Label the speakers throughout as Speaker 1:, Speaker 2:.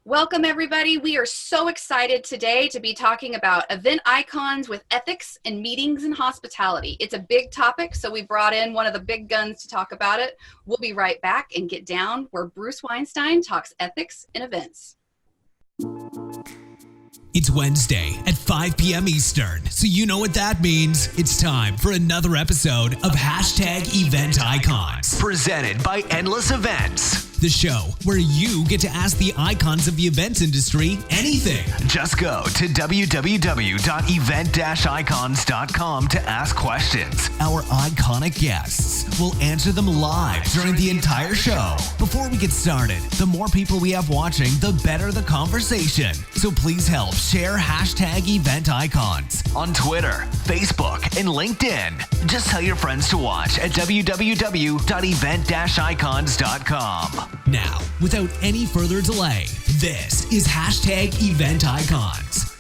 Speaker 1: Welcome, everybody. We are so excited today to be talking about event icons with ethics in meetings and hospitality. It's a big topic, so we brought in one of the big guns to talk about it. We'll be right back and get down where Bruce Weinstein talks ethics in events.
Speaker 2: It's Wednesday at 5 p.m. Eastern, so you know what that means. It's time for another episode of #Event Icons,
Speaker 3: presented by Endless Events.
Speaker 2: The show where you get to ask the icons of the events industry anything.
Speaker 3: Just go to www.event-icons.com to ask questions.
Speaker 2: Our iconic guests will answer them live during the entire show. Before we get started, the more people we have watching, the better the conversation. So please help share #Event Icons
Speaker 3: on Twitter, Facebook, and LinkedIn. Just tell your friends to watch at www.event-icons.com.
Speaker 2: Now, without any further delay, this is #Event Icons.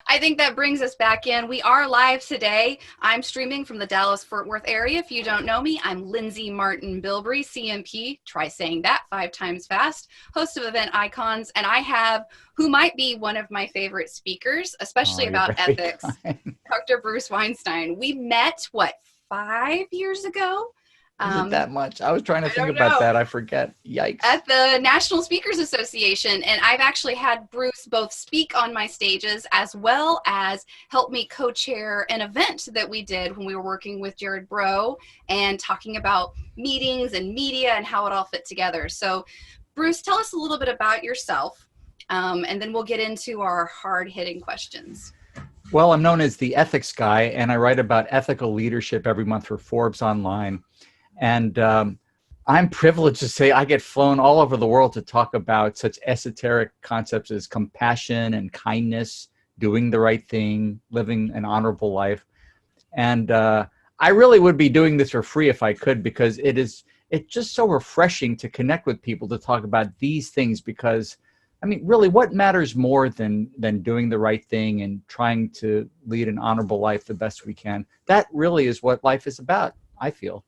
Speaker 1: I think that brings us back in. We are live today. I'm streaming from the Dallas-Fort Worth area. If you don't know me, I'm Lindsay Martin-Bilbrey, CMP, try saying that 5 times fast, host of Event Icons, and I have who might be one of my favorite speakers, especially about ethics, Dr. Bruce Weinstein. We met, 5 years ago?
Speaker 4: Is it that much? I was trying to think about that. I forget. Yikes.
Speaker 1: At the National Speakers Association. And I've actually had Bruce both speak on my stages as well as help me co-chair an event that we did when we were working with Jared Bro and talking about meetings and media and how it all fit together. So Bruce, tell us a little bit about yourself, and then we'll get into our hard-hitting questions.
Speaker 4: Well, I'm known as the ethics guy, and I write about ethical leadership every month for Forbes online. And I'm privileged to say I get flown all over the world to talk about such esoteric concepts as compassion and kindness, doing the right thing, living an honorable life. And I really would be doing this for free if I could, because it's just so refreshing to connect with people to talk about these things, because I mean, really, what matters more than doing the right thing and trying to lead an honorable life the best we can? That really is what life is about, I feel.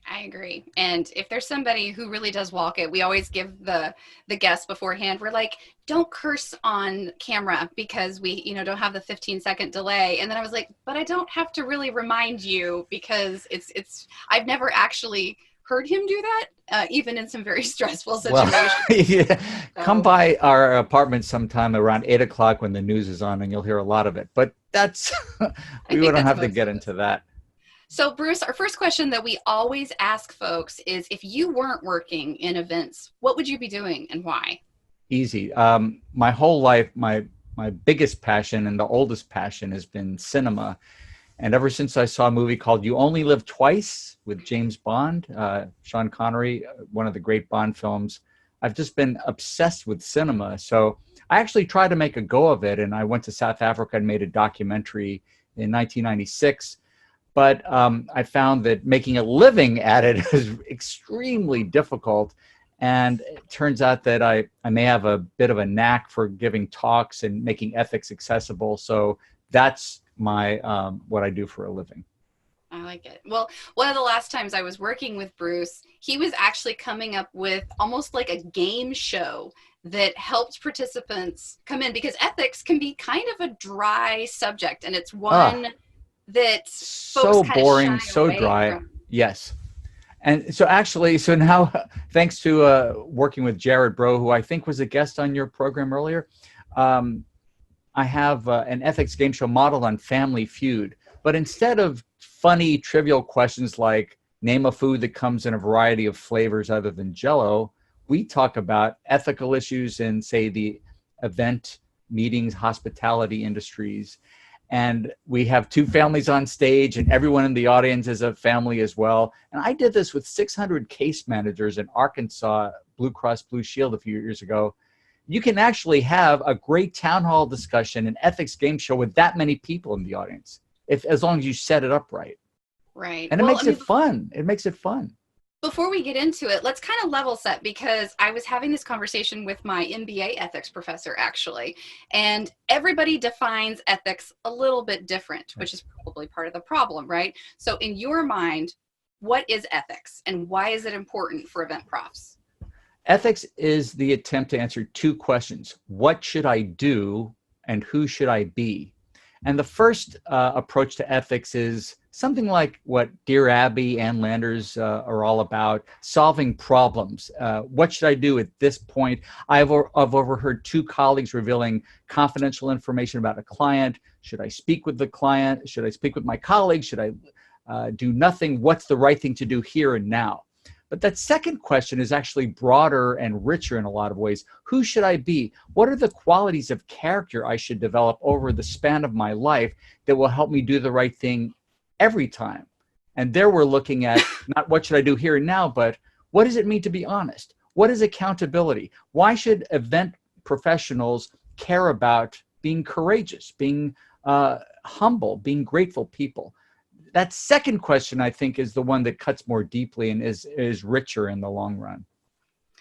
Speaker 1: I agree. And if there's somebody who really does walk it, we always give the guests beforehand, we're like, don't curse on camera because we, don't have the 15-second delay. And then I was like, but I don't have to really remind you because I've never actually heard him do that, even in some very stressful situations.
Speaker 4: Well, yeah. So. Come by our apartment sometime around 8 o'clock when the news is on and you'll hear a lot of it. But that's, we wouldn't have to get into that.
Speaker 1: So Bruce, our first question that we always ask folks is, if you weren't working in events, what would you be doing and why?
Speaker 4: Easy. My whole life, my biggest passion and the oldest passion has been cinema. And ever since I saw a movie called You Only Live Twice with James Bond, Sean Connery, one of the great Bond films, I've just been obsessed with cinema. So I actually tried to make a go of it. And I went to South Africa and made a documentary in 1996. But I found that making a living at it is extremely difficult. And it turns out that I may have a bit of a knack for giving talks and making ethics accessible. So that's my what I do for a living.
Speaker 1: I like it. Well, one of the last times I was working with Bruce, he was actually coming up with almost like a game show that helped participants come in, because ethics can be kind of a dry subject. And it's one... that's
Speaker 4: so boring, so dry. Yes. And so actually, so now, thanks to working with Jared Bro, who I think was a guest on your program earlier, I have an ethics game show modeled on Family Feud. But instead of funny, trivial questions like name a food that comes in a variety of flavors other than Jell-O, we talk about ethical issues in, say, the event, meetings, hospitality industries. And we have 2 families on stage, and everyone in the audience is a family as well. And I did this with 600 case managers in Arkansas, Blue Cross Blue Shield a few years ago. You can actually have a great town hall discussion, an ethics game show with that many people in the audience, as long as you set it up right.
Speaker 1: Right.
Speaker 4: And it makes it fun. It makes it fun.
Speaker 1: Before we get into it, let's kind of level set, because I was having this conversation with my MBA ethics professor, actually, and everybody defines ethics a little bit different, which is probably part of the problem, right? So in your mind, what is ethics and why is it important for event profs?
Speaker 4: Ethics is the attempt to answer two questions. What should I do and who should I be? And the first approach to ethics is something like what Dear Abby and Landers are all about, solving problems. What should I do at this point? I've overheard two colleagues revealing confidential information about a client. Should I speak with the client? Should I speak with my colleagues? Should I do nothing? What's the right thing to do here and now? But that second question is actually broader and richer in a lot of ways. Who should I be? What are the qualities of character I should develop over the span of my life that will help me do the right thing every time? And there we're looking at not what should I do here and now, but what does it mean to be honest? What is accountability? Why should event professionals care about being courageous, being humble, being grateful people? That second question, I think, is the one that cuts more deeply and is richer in the long run.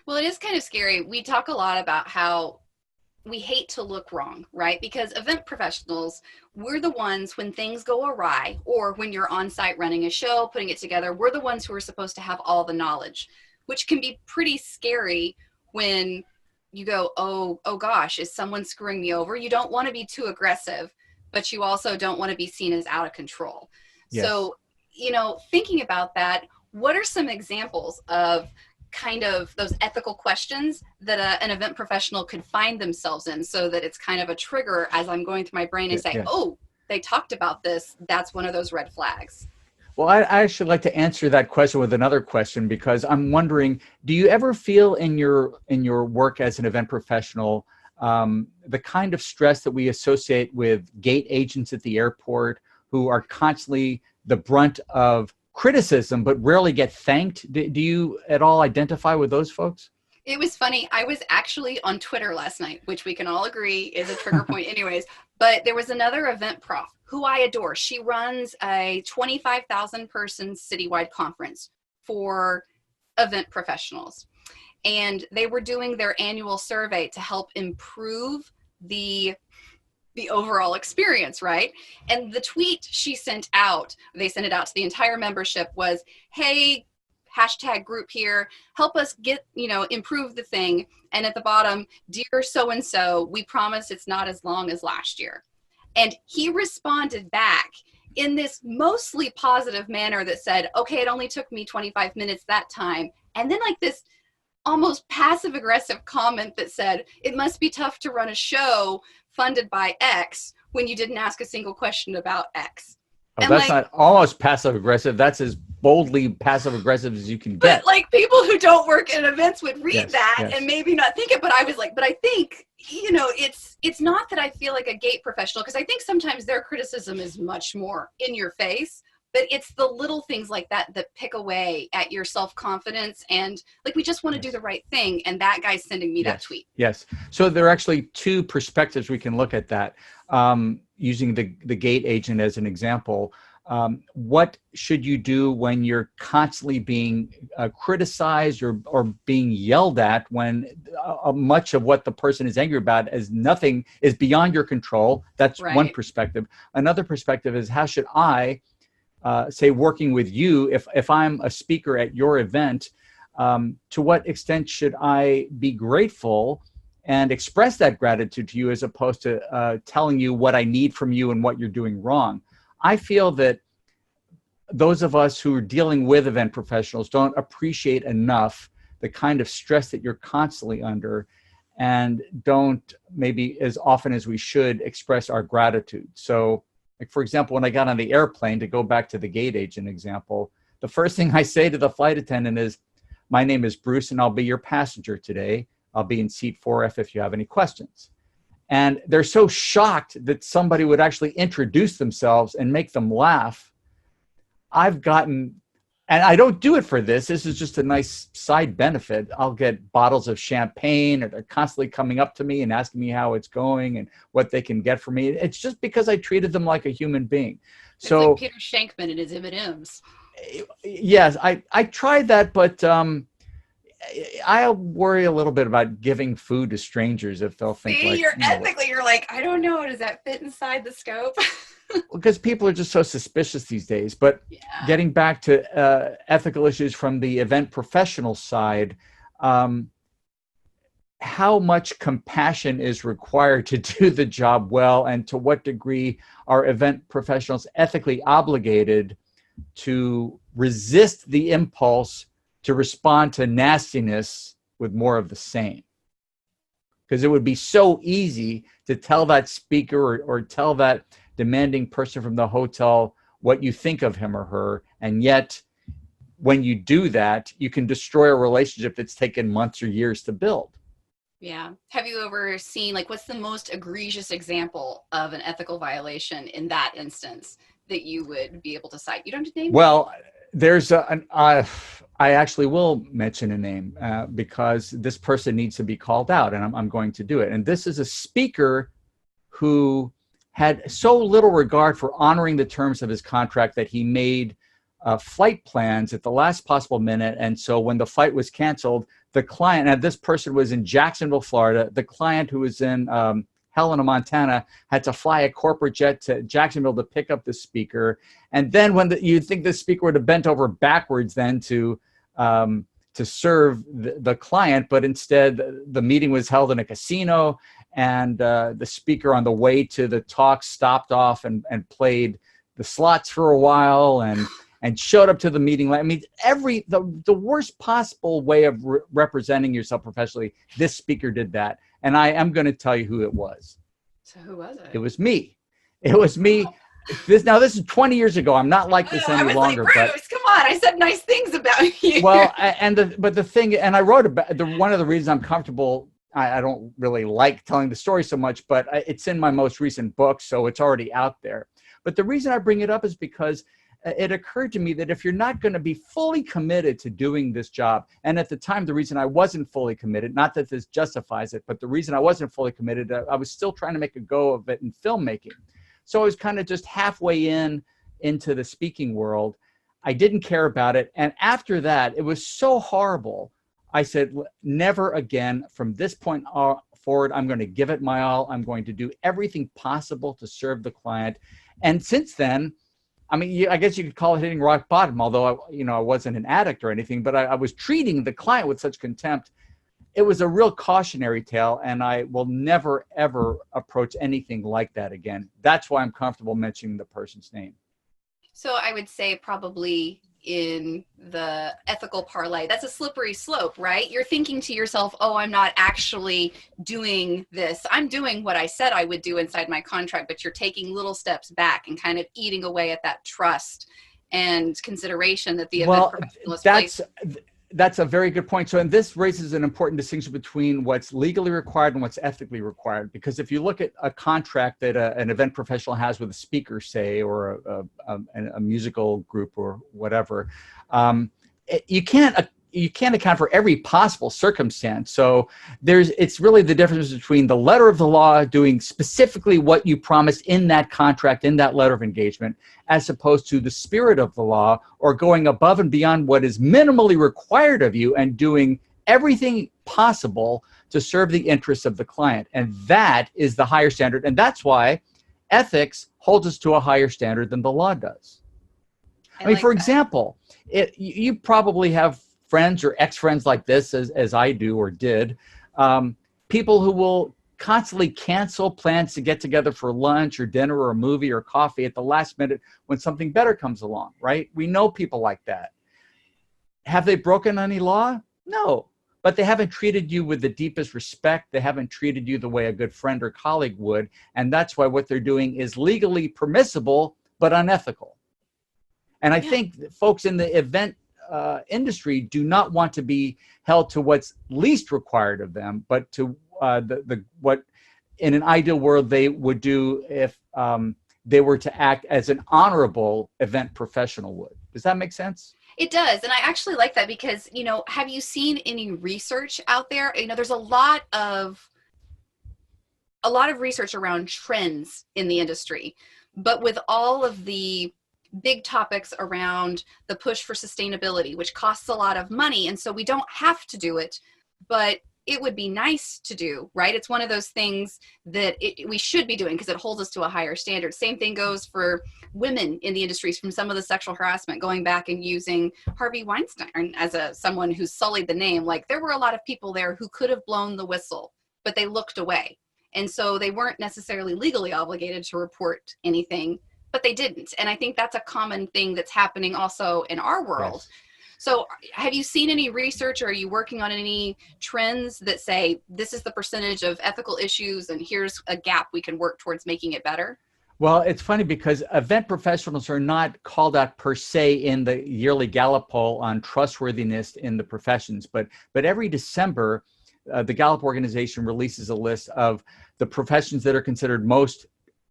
Speaker 1: Well, it is kind of scary. We talk a lot about how we hate to look wrong, right? Because event professionals, we're the ones when things go awry or when you're on site running a show, putting it together, we're the ones who are supposed to have all the knowledge, which can be pretty scary when you go, oh gosh, is someone screwing me over? You don't want to be too aggressive, but you also don't want to be seen as out of control. Yes. So, thinking about that, what are some examples of kind of those ethical questions that an event professional could find themselves in so that it's kind of a trigger as I'm going through my brain and say, oh, they talked about this. That's one of those red flags.
Speaker 4: Well, I actually like to answer that question with another question, because I'm wondering, do you ever feel in your work as an event professional the kind of stress that we associate with gate agents at the airport who are constantly the brunt of criticism but rarely get thanked? Do you at all identify with those folks?
Speaker 1: It was funny. I was actually on Twitter last night, which we can all agree is a trigger point anyways, but there was another event prof who I adore. She runs a 25,000 person citywide conference for event professionals. And they were doing their annual survey to help improve the overall experience, right? And the tweet she sent out, they sent it out to the entire membership, was, hey, hashtag group here, help us get, improve the thing. And at the bottom, dear so-and-so, we promise it's not as long as last year. And he responded back in this mostly positive manner that said, okay, it only took me 25 minutes that time. And then like this almost passive aggressive comment that said, it must be tough to run a show funded by X when you didn't ask a single question about X.
Speaker 4: Oh, and that's not almost passive aggressive. That's as boldly passive aggressive as you can get.
Speaker 1: But like people who don't work in events would read that and maybe not think it. But I was like, but I think, it's not that I feel like a gate professional, because I think sometimes their criticism is much more in your face. But it's the little things like that that pick away at your self-confidence. And like, we just want to do the right thing. And that guy's sending me that tweet.
Speaker 4: Yes. So there are actually two perspectives we can look at that. Using the gate agent as an example, what should you do when you're constantly being criticized or being yelled at when much of what the person is angry about is nothing, is beyond your control? That's right. One perspective. Another perspective is, how should I say, working with you, if I'm a speaker at your event, to what extent should I be grateful and express that gratitude to you as opposed to telling you what I need from you and what you're doing wrong? I feel that those of us who are dealing with event professionals don't appreciate enough the kind of stress that you're constantly under, and don't maybe as often as we should express our gratitude. So, like, for example, when I got on the airplane, to go back to the gate agent example, the first thing I say to the flight attendant is, my name is Bruce and I'll be your passenger today. I'll be in seat 4F if you have any questions. And they're so shocked that somebody would actually introduce themselves and make them laugh. I've gotten, and I don't do it for this. This is just a nice side benefit. I'll get bottles of champagne, or they're constantly coming up to me and asking me how it's going and what they can get for me. It's just because I treated them like a human being.
Speaker 1: It's like Peter Shankman and his M&Ms.
Speaker 4: Yes, I tried that, but I worry a little bit about giving food to strangers if they'll think like,
Speaker 1: you're ethically, you're like, I don't know, does that fit inside the scope?
Speaker 4: because people are just so suspicious these days. But getting back to ethical issues from the event professional side, how much compassion is required to do the job well, and to what degree are event professionals ethically obligated to resist the impulse to respond to nastiness with more of the same? Because it would be so easy to tell that speaker or tell that demanding person from the hotel what you think of him or her, and yet when you do that, you can destroy a relationship that's taken months or years to build.
Speaker 1: Yeah. Have you ever seen, like, what's the most egregious example of an ethical violation in that instance that you would be able to cite? You don't have to name.
Speaker 4: Well, there's I actually will mention a name because this person needs to be called out, and I'm going to do it. And this is a speaker who had so little regard for honoring the terms of his contract that he made flight plans at the last possible minute. And so when the flight was canceled, the client, and this person was in Jacksonville, Florida, the client who was in Helena, Montana, had to fly a corporate jet to Jacksonville to pick up the speaker. And then when you'd think the speaker would have bent over backwards then to serve the client, but instead the meeting was held in a casino, and the speaker on the way to the talk stopped off and played the slots for a while and showed up to the meeting. I mean, the worst possible way of representing yourself professionally, this speaker did that. And I am going to tell you who it was.
Speaker 1: So who was it?
Speaker 4: It was me. It was me. This is 20 years ago. I'm not like this any longer.
Speaker 1: Like, Bruce, come on! I said nice things about you.
Speaker 4: Well, but the thing, and I wrote about one of the reasons I'm comfortable. I don't really like telling the story so much, but it's in my most recent book, so it's already out there. But the reason I bring it up is because it occurred to me that if you're not going to be fully committed to doing this job, and at the time, the reason I wasn't fully committed, not that this justifies it, but the reason I wasn't fully committed, I was still trying to make a go of it in filmmaking. So I was kind of just halfway into the speaking world. I didn't care about it. And after that, it was so horrible. I said, never again. From this point forward, I'm going to give it my all. I'm going to do everything possible to serve the client. And since then, I mean, I guess you could call it hitting rock bottom, although I wasn't an addict or anything, but I was treating the client with such contempt. It was a real cautionary tale, and I will never, ever approach anything like that again. That's why I'm comfortable mentioning the person's name.
Speaker 1: So I would say probably in the ethical parlay, that's a slippery slope, right? You're thinking to yourself, oh, I'm not actually doing this. I'm doing what I said I would do inside my contract, but you're taking little steps back and kind of eating away at that trust and consideration that the event professional is placed.
Speaker 4: That's a very good point. So, and this raises an important distinction between what's legally required and what's ethically required. Because if you look at a contract that an event professional has with a speaker, say, or a musical group or whatever, you can't account for every possible circumstance. So it's really the difference between the letter of the law doing specifically what you promised in that contract, in that letter of engagement, as opposed to the spirit of the law, or going above and beyond what is minimally required of you and doing everything possible to serve the interests of the client. And that is the higher standard. And that's why ethics holds us to a higher standard than the law does. I mean, for example, you probably have friends or ex-friends like this, as I do or did, people who will constantly cancel plans to get together for lunch or dinner or a movie or coffee at the last minute when something better comes along, right? We know people like that. Have they broken any law? No, but they haven't treated you with the deepest respect. They haven't treated you the way a good friend or colleague would. And that's why what they're doing is legally permissible, but unethical. And I think folks in the event industry do not want to be held to what's least required of them, but to what in an ideal world they would do if they were to act as an honorable event professional would. Does that make sense?
Speaker 1: It does. And I actually like that because, have you seen any research out there? There's a lot of research around trends in the industry, but with all of the big topics around the push for sustainability, which costs a lot of money. And so we don't have to do it, but it would be nice to do, right? It's one of those things that we should be doing because it holds us to a higher standard. Same thing goes for women in the industries from some of the sexual harassment, going back and using Harvey Weinstein as someone who sullied the name. Like, there were a lot of people there who could have blown the whistle, but they looked away. And so they weren't necessarily legally obligated to report anything, but they didn't. And I think that's a common thing that's happening also in our world. Yes. So have you seen any research, or are you working on any trends that say this is the percentage of ethical issues and here's a gap we can work towards making it better?
Speaker 4: Well, it's funny because event professionals are not called out per se in the yearly Gallup poll on trustworthiness in the professions, but every December, the Gallup organization releases a list of the professions that are considered most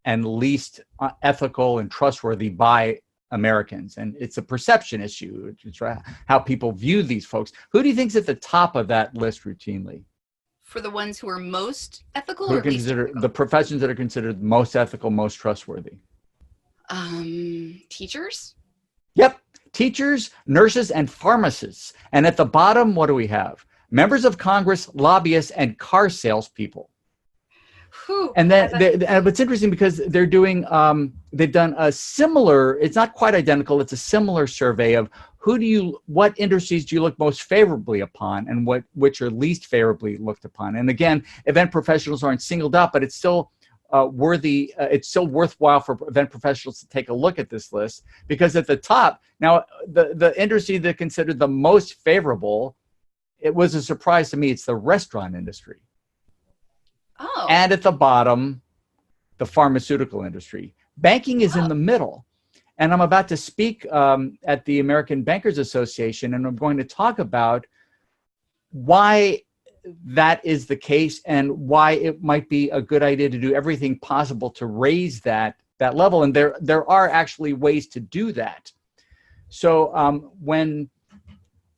Speaker 4: and least ethical and trustworthy by Americans. And it's a perception issue. It's how people view these folks. Who do you think's at the top of that list routinely?
Speaker 1: For the ones who are most ethical,
Speaker 4: who
Speaker 1: or least ethical?
Speaker 4: The professions that are considered most ethical, most trustworthy.
Speaker 1: Teachers?
Speaker 4: Yep. Teachers, nurses, and pharmacists. And at the bottom, what do we have? Members of Congress, lobbyists, and car salespeople. And then it's interesting because they're doing, they've done a similar, it's not quite identical, it's a similar survey of what industries do you look most favorably upon and which are least favorably looked upon. And again, event professionals aren't singled out, but it's still it's still worthwhile for event professionals to take a look at this list, because at the top, now the industry that considered the most favorable, it was a surprise to me, it's the restaurant industry.
Speaker 1: Oh.
Speaker 4: And at the bottom, the pharmaceutical industry. Banking is in the middle. And I'm about to speak at the American Bankers Association, and I'm going to talk about why that is the case and why it might be a good idea to do everything possible to raise that level. And there are actually ways to do that. So when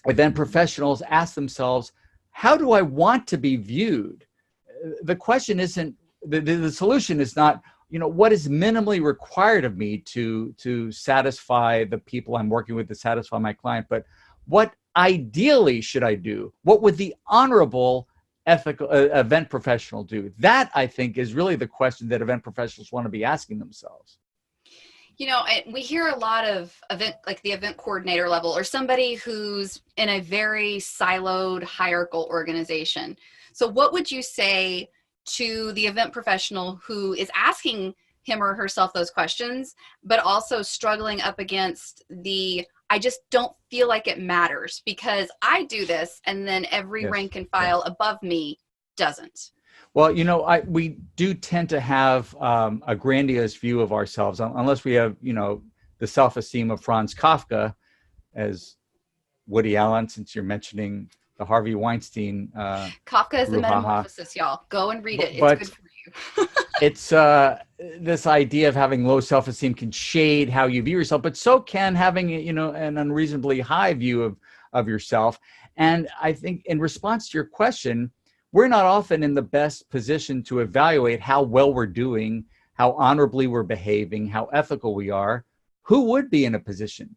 Speaker 4: event professionals ask themselves, how do I want to be viewed? The question isn't, the solution is not, what is minimally required of me to satisfy the people I'm working with, to satisfy my client, but what ideally should I do? What would the honorable ethical event professional do? That, I think, is really the question that event professionals want to be asking themselves.
Speaker 1: We hear a lot of the event coordinator level, or somebody who's in a very siloed hierarchical organization. So what would you say to the event professional who is asking him or herself those questions, but also struggling up against I just don't feel like it matters because I do this and then every rank and file above me doesn't?
Speaker 4: Well, we do tend to have a grandiose view of ourselves, unless we have, the self-esteem of Franz Kafka, as Woody Allen, since you're mentioning the Harvey Weinstein.
Speaker 1: Kafka is the Metamorphosis, y'all. Go and read it. It's good for you.
Speaker 4: It's this idea of having low self-esteem can shade how you view yourself, but so can having, an unreasonably high view of yourself. And I think in response to your question, we're not often in the best position to evaluate how well we're doing, how honorably we're behaving, how ethical we are. Who would be in a position?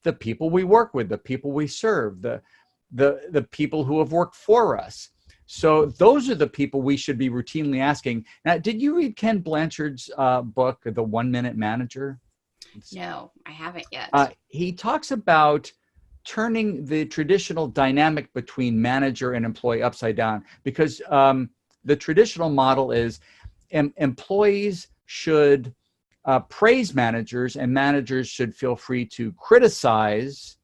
Speaker 4: The people we work with, the people we serve, the people who have worked for us. So those are the people we should be routinely asking. Now, did you read Ken Blanchard's book, The 1 Minute Manager?
Speaker 1: No, I haven't yet.
Speaker 4: He talks about turning the traditional dynamic between manager and employee upside down, because the traditional model is employees should praise managers and managers should feel free to criticize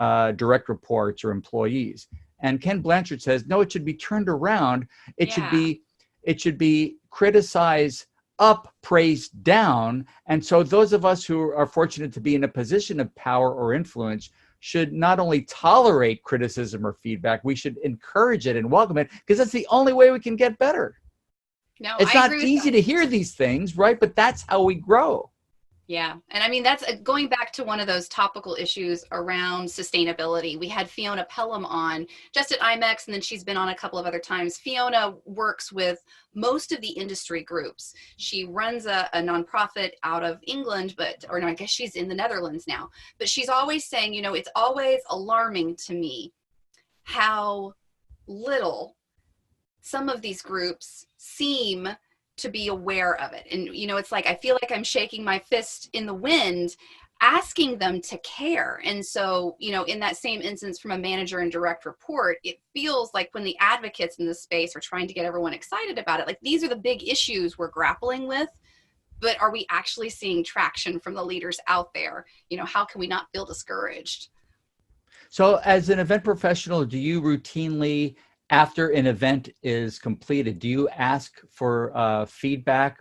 Speaker 4: direct reports or employees. And Ken Blanchard says, no, it should be turned around. It should be criticize up, praise down. And so those of us who are fortunate to be in a position of power or influence should not only tolerate criticism or feedback, we should encourage it and welcome it, because that's the only way we can get better.
Speaker 1: No,
Speaker 4: it's not easy to hear these things, right? But that's how we grow.
Speaker 1: Yeah. And I mean, that's going back to one of those topical issues around sustainability. We had Fiona Pelham on just at IMEX, and then she's been on a couple of other times. Fiona works with most of the industry groups. She runs a nonprofit out of England, or no, I guess she's in the Netherlands now. But she's always saying, it's always alarming to me how little some of these groups seem to be aware of it. And, it's like, I feel like I'm shaking my fist in the wind, asking them to care. And so, in that same instance from a manager and direct report, it feels like when the advocates in this space are trying to get everyone excited about it, like these are the big issues we're grappling with, but are we actually seeing traction from the leaders out there? How can we not feel discouraged?
Speaker 4: So as an event professional, do you routinely, after an event is completed, do you ask for feedback?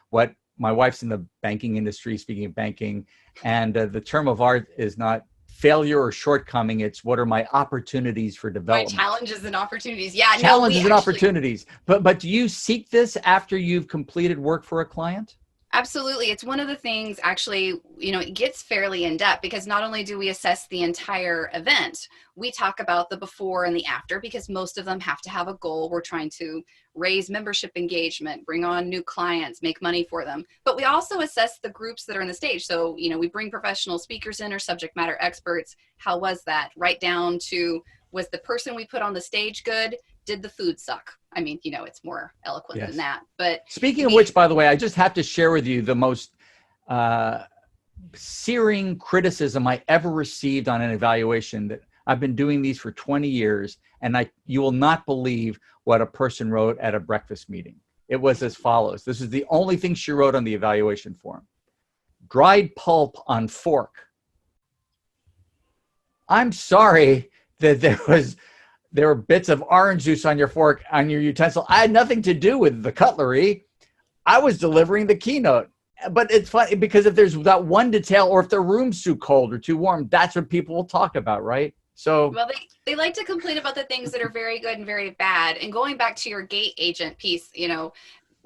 Speaker 4: What my wife's in the banking industry, speaking of banking, and the term of art is not failure or shortcoming. It's what are my opportunities for development?
Speaker 1: My challenges and opportunities. Yeah.
Speaker 4: Challenges and opportunities. But do you seek this after you've completed work for a client?
Speaker 1: Absolutely. It's one of the things, actually, it gets fairly in depth, because not only do we assess the entire event, we talk about the before and the after, because most of them have to have a goal. We're trying to raise membership engagement, bring on new clients, make money for them. But we also assess the groups that are on the stage. So, we bring professional speakers in or subject matter experts. How was that? Right down to, was the person we put on the stage good? Did the food suck? I mean, it's more eloquent than that. But
Speaker 4: speaking of which, by the way, I just have to share with you the most searing criticism I ever received on an evaluation. That I've been doing these for 20 years, and you will not believe what a person wrote at a breakfast meeting. It was as follows. This is the only thing she wrote on the evaluation form. Dried pulp on fork. I'm sorry that there were bits of orange juice on your fork, on your utensil. I had nothing to do with the cutlery. I was delivering the keynote. But it's funny because if there's that one detail, or if the room's too cold or too warm, that's what people will talk about, right? So,
Speaker 1: well, they like to complain about the things that are very good and very bad. And going back to your gate agent piece,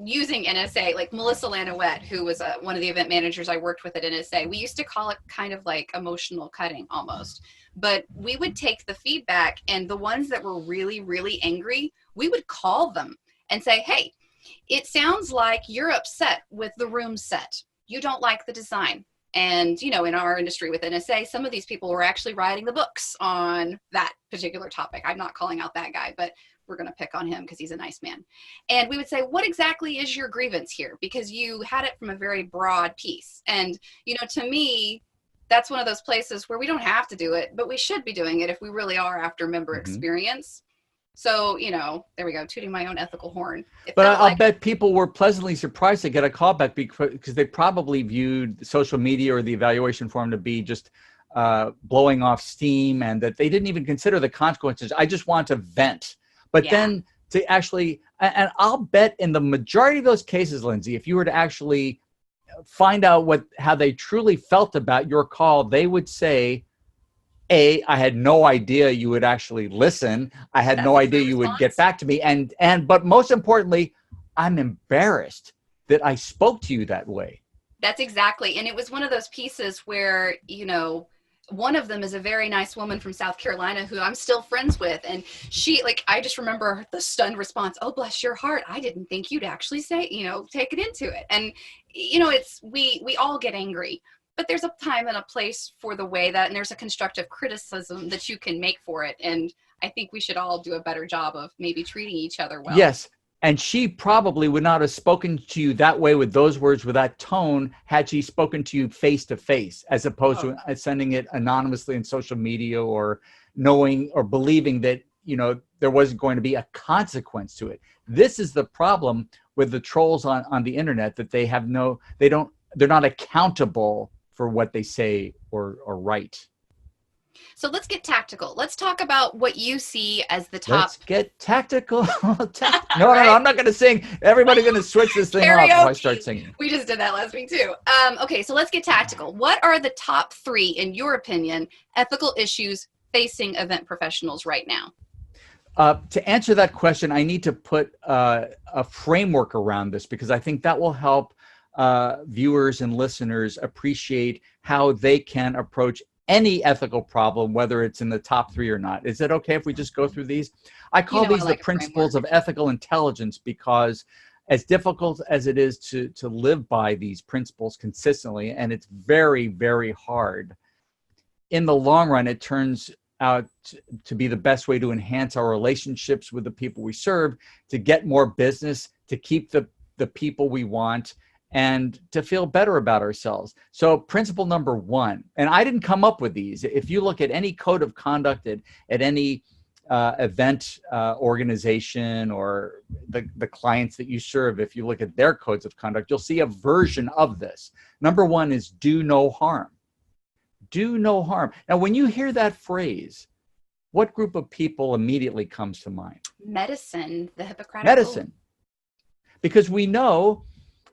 Speaker 1: using NSA, like Melissa Lanowette, who was one of the event managers I worked with at NSA, we used to call it kind of like emotional cutting almost. But we would take the feedback, and the ones that were really, really angry, we would call them and say, hey, it sounds like you're upset with the room set. You don't like the design. And, in our industry with NSA, some of these people were actually writing the books on that particular topic. I'm not calling out that guy, but we're going to pick on him because he's a nice man. And we would say, what exactly is your grievance here? Because you had it from a very broad piece. And, to me, that's one of those places where we don't have to do it, but we should be doing it if we really are after member experience. So, there we go, tooting my own ethical horn.
Speaker 4: But I'll bet people were pleasantly surprised to get a call back because they probably viewed social media or the evaluation form to be just blowing off steam, and that they didn't even consider the consequences. I just want to vent. But then to actually, and I'll bet in the majority of those cases, Lindsay, if you were to actually find out how they truly felt about your call, they would say, I had no idea you would actually listen. I had no idea you would get back to me. But most importantly, I'm embarrassed that I spoke to you that way.
Speaker 1: That's exactly. And it was one of those pieces where, one of them is a very nice woman from South Carolina who I'm still friends with. And she, I just remember the stunned response, oh, bless your heart. I didn't think you'd actually say, take it into it. And, we all get angry, but there's a time and a place for the way that, and there's a constructive criticism that you can make for it. And I think we should all do a better job of maybe treating each other well.
Speaker 4: Yes. And she probably would not have spoken to you that way with those words, with that tone, had she spoken to you face to face, as opposed to sending it anonymously in social media, or knowing or believing that, there wasn't going to be a consequence to it. This is the problem with the trolls on the internet, that they're not accountable for what they say or write.
Speaker 1: So let's get tactical. Let's talk about what you see as the top.
Speaker 4: Let's get tactical. No, I'm not going to sing. Everybody's going to switch this thing off if I start singing.
Speaker 1: We just did that last week too. Okay, so let's get tactical. What are the top 3, in your opinion, ethical issues facing event professionals right now?
Speaker 4: To answer that question, I need to put a framework around this, because I think that will help viewers and listeners appreciate how they can approach any ethical problem, whether it's in the top 3 or not. Is it okay if we just go through these? I call these the principles of ethical intelligence, because as difficult as it is to live by these principles consistently, and it's very, very hard, in the long run, it turns out to be the best way to enhance our relationships with the people we serve, to get more business, to keep the people we want, and to feel better about ourselves. So principle number 1, and I didn't come up with these. If you look at any code of conduct at any event organization, or the clients that you serve, if you look at their codes of conduct, you'll see a version of this. Number 1 is do no harm. Do no harm. Now, when you hear that phrase, what group of people immediately comes to mind?
Speaker 1: Medicine, the Hippocratic
Speaker 4: Medicine. Because we know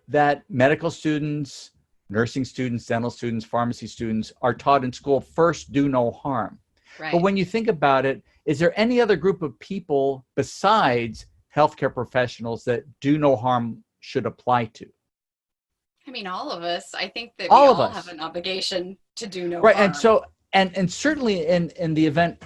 Speaker 4: that medical students, nursing students, dental students, pharmacy students are taught in school, first, do no harm. Right. But when you think about it, is there any other group of people besides healthcare professionals that do no harm should apply to?
Speaker 1: I mean, all of us. I think that we all have an obligation to do no harm.
Speaker 4: Right, and so, and certainly in the event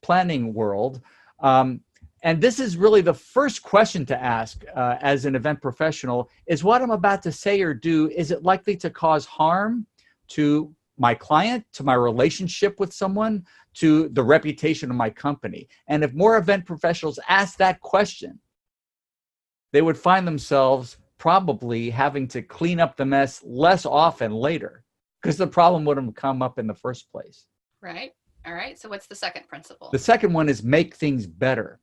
Speaker 4: planning world, and this is really the first question to ask as an event professional, is what I'm about to say or do, is it likely to cause harm to my client, to my relationship with someone, to the reputation of my company? And if more event professionals ask that question, they would find themselves probably having to clean up the mess less often later, because the problem wouldn't come up in the first place.
Speaker 1: Right. All right. So what's the second principle?
Speaker 4: The second one is make things better.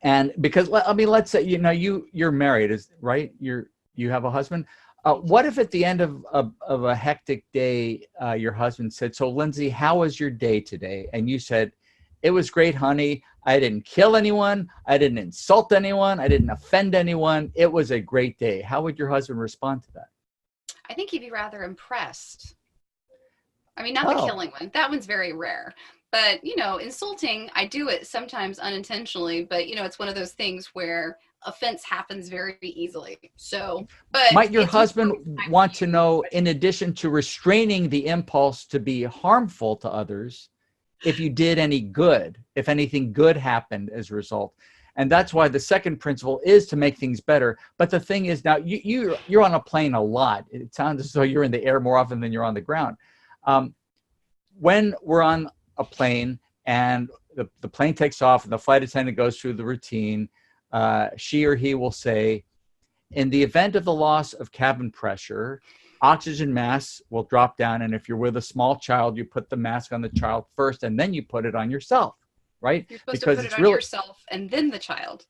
Speaker 4: And because, I mean, let's say, you're married, right? You have a husband. What if at the end of a hectic day, your husband said, "So Lindsay, how was your day today?" And you said, "It was great, honey. I didn't kill anyone. I didn't insult anyone. I didn't offend anyone. It was a great day." How would your husband respond to that?
Speaker 1: I think he'd be rather impressed. I mean, not the killing one. That one's very rare. But, insulting, I do it sometimes unintentionally, but, it's one of those things where offense happens very easily. So, but
Speaker 4: might your husband want to know, in addition to restraining the impulse to be harmful to others, if you did any good, if anything good happened as a result? And that's why the second principle is to make things better. But the thing is, now you're on a plane a lot. It sounds as though you're in the air more often than you're on the ground. When we're on a plane and the plane takes off and the flight attendant goes through the routine, she or he will say, in the event of the loss of cabin pressure, oxygen masks will drop down. And if you're with a small child, you put the mask on the child first, and then you put it on yourself, right?
Speaker 1: You're supposed to put it on yourself and then the child.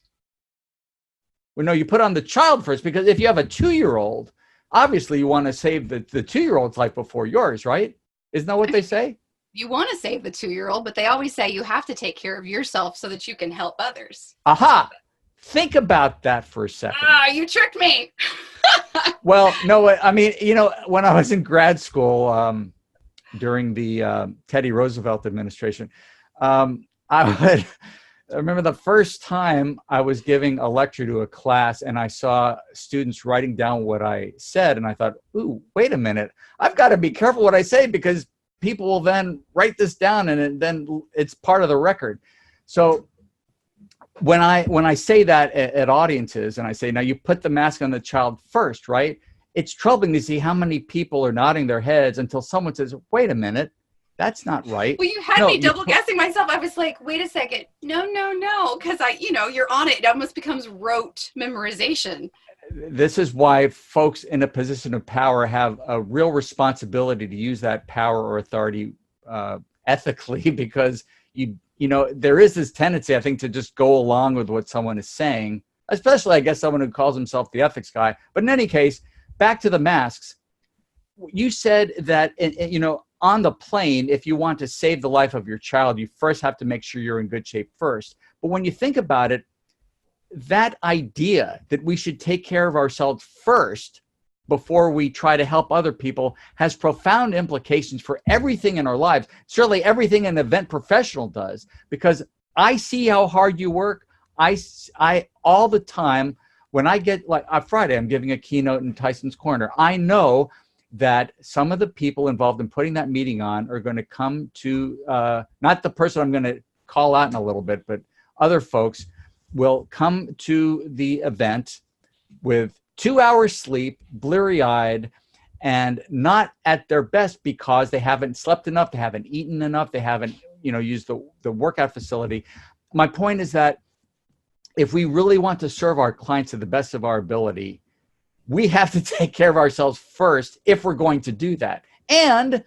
Speaker 4: Well, no, you put on the child first, because if you have a 2-year-old, obviously you want to save the 2-year-old's life before yours, right? Isn't that what they say?
Speaker 1: You want to save the 2-year-old, but they always say you have to take care of yourself so that you can help others.
Speaker 4: Aha! Think about that for a second.
Speaker 1: You tricked me.
Speaker 4: Well, no, I mean, when I was in grad school during the Teddy Roosevelt administration, I remember the first time I was giving a lecture to a class and I saw students writing down what I said, and I thought, ooh, wait a minute. I've got to be careful what I say, because people will then write this down and then it's part of the record. So when I say that at audiences, and I say, now you put the mask on the child first, right? It's troubling to see how many people are nodding their heads until someone says, wait a minute, that's not right.
Speaker 1: Well, you had me double guessing myself. I was like, wait a second. No. Because you're on it. It almost becomes rote memorization.
Speaker 4: This is why folks in a position of power have a real responsibility to use that power or authority ethically, because there is this tendency, I think, to just go along with what someone is saying, especially, I guess, someone who calls himself the ethics guy. But in any case, back to the masks. You said that, on the plane, if you want to save the life of your child, you first have to make sure you're in good shape first. But when you think about it, that idea that we should take care of ourselves first before we try to help other people has profound implications for everything in our lives. Certainly everything an event professional does, because I see how hard you work. I all the time when I get, like on Friday, I'm giving a keynote in Tyson's Corner. I know that some of the people involved in putting that meeting on are going to come to, not the person I'm going to call out in a little bit, but other folks will come to the event with 2 hours sleep, bleary-eyed, and not at their best because they haven't slept enough, they haven't eaten enough, they haven't, used the workout facility. My point is that if we really want to serve our clients to the best of our ability, we have to take care of ourselves first if we're going to do that. And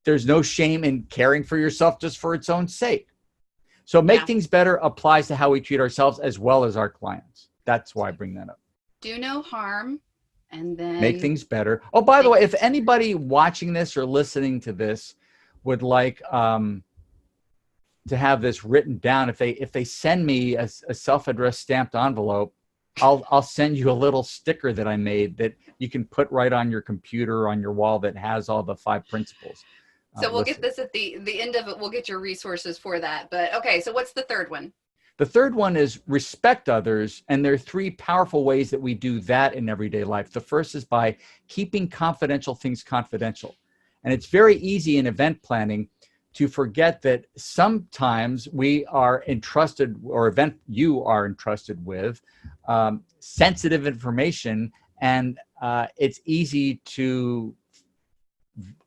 Speaker 4: there's no shame in caring for yourself just for its own sake. So make things better applies to how we treat ourselves as well as our clients. That's why I bring that up.
Speaker 1: Do no harm, and then
Speaker 4: make things better. Oh, by the way, if anybody watching this or listening to this would like to have this written down, if they send me a self-addressed stamped envelope, I'll send you a little sticker that I made that you can put right on your computer or on your wall that has all the 5 principles.
Speaker 1: So we'll get this at the end of it. We'll get your resources for that. But okay, so what's the third one?
Speaker 4: The third one is respect others. And there are 3 powerful ways that we do that in everyday life. The first is by keeping confidential things confidential. And it's very easy in event planning to forget that sometimes we are entrusted, or you are entrusted with sensitive information. And it's easy to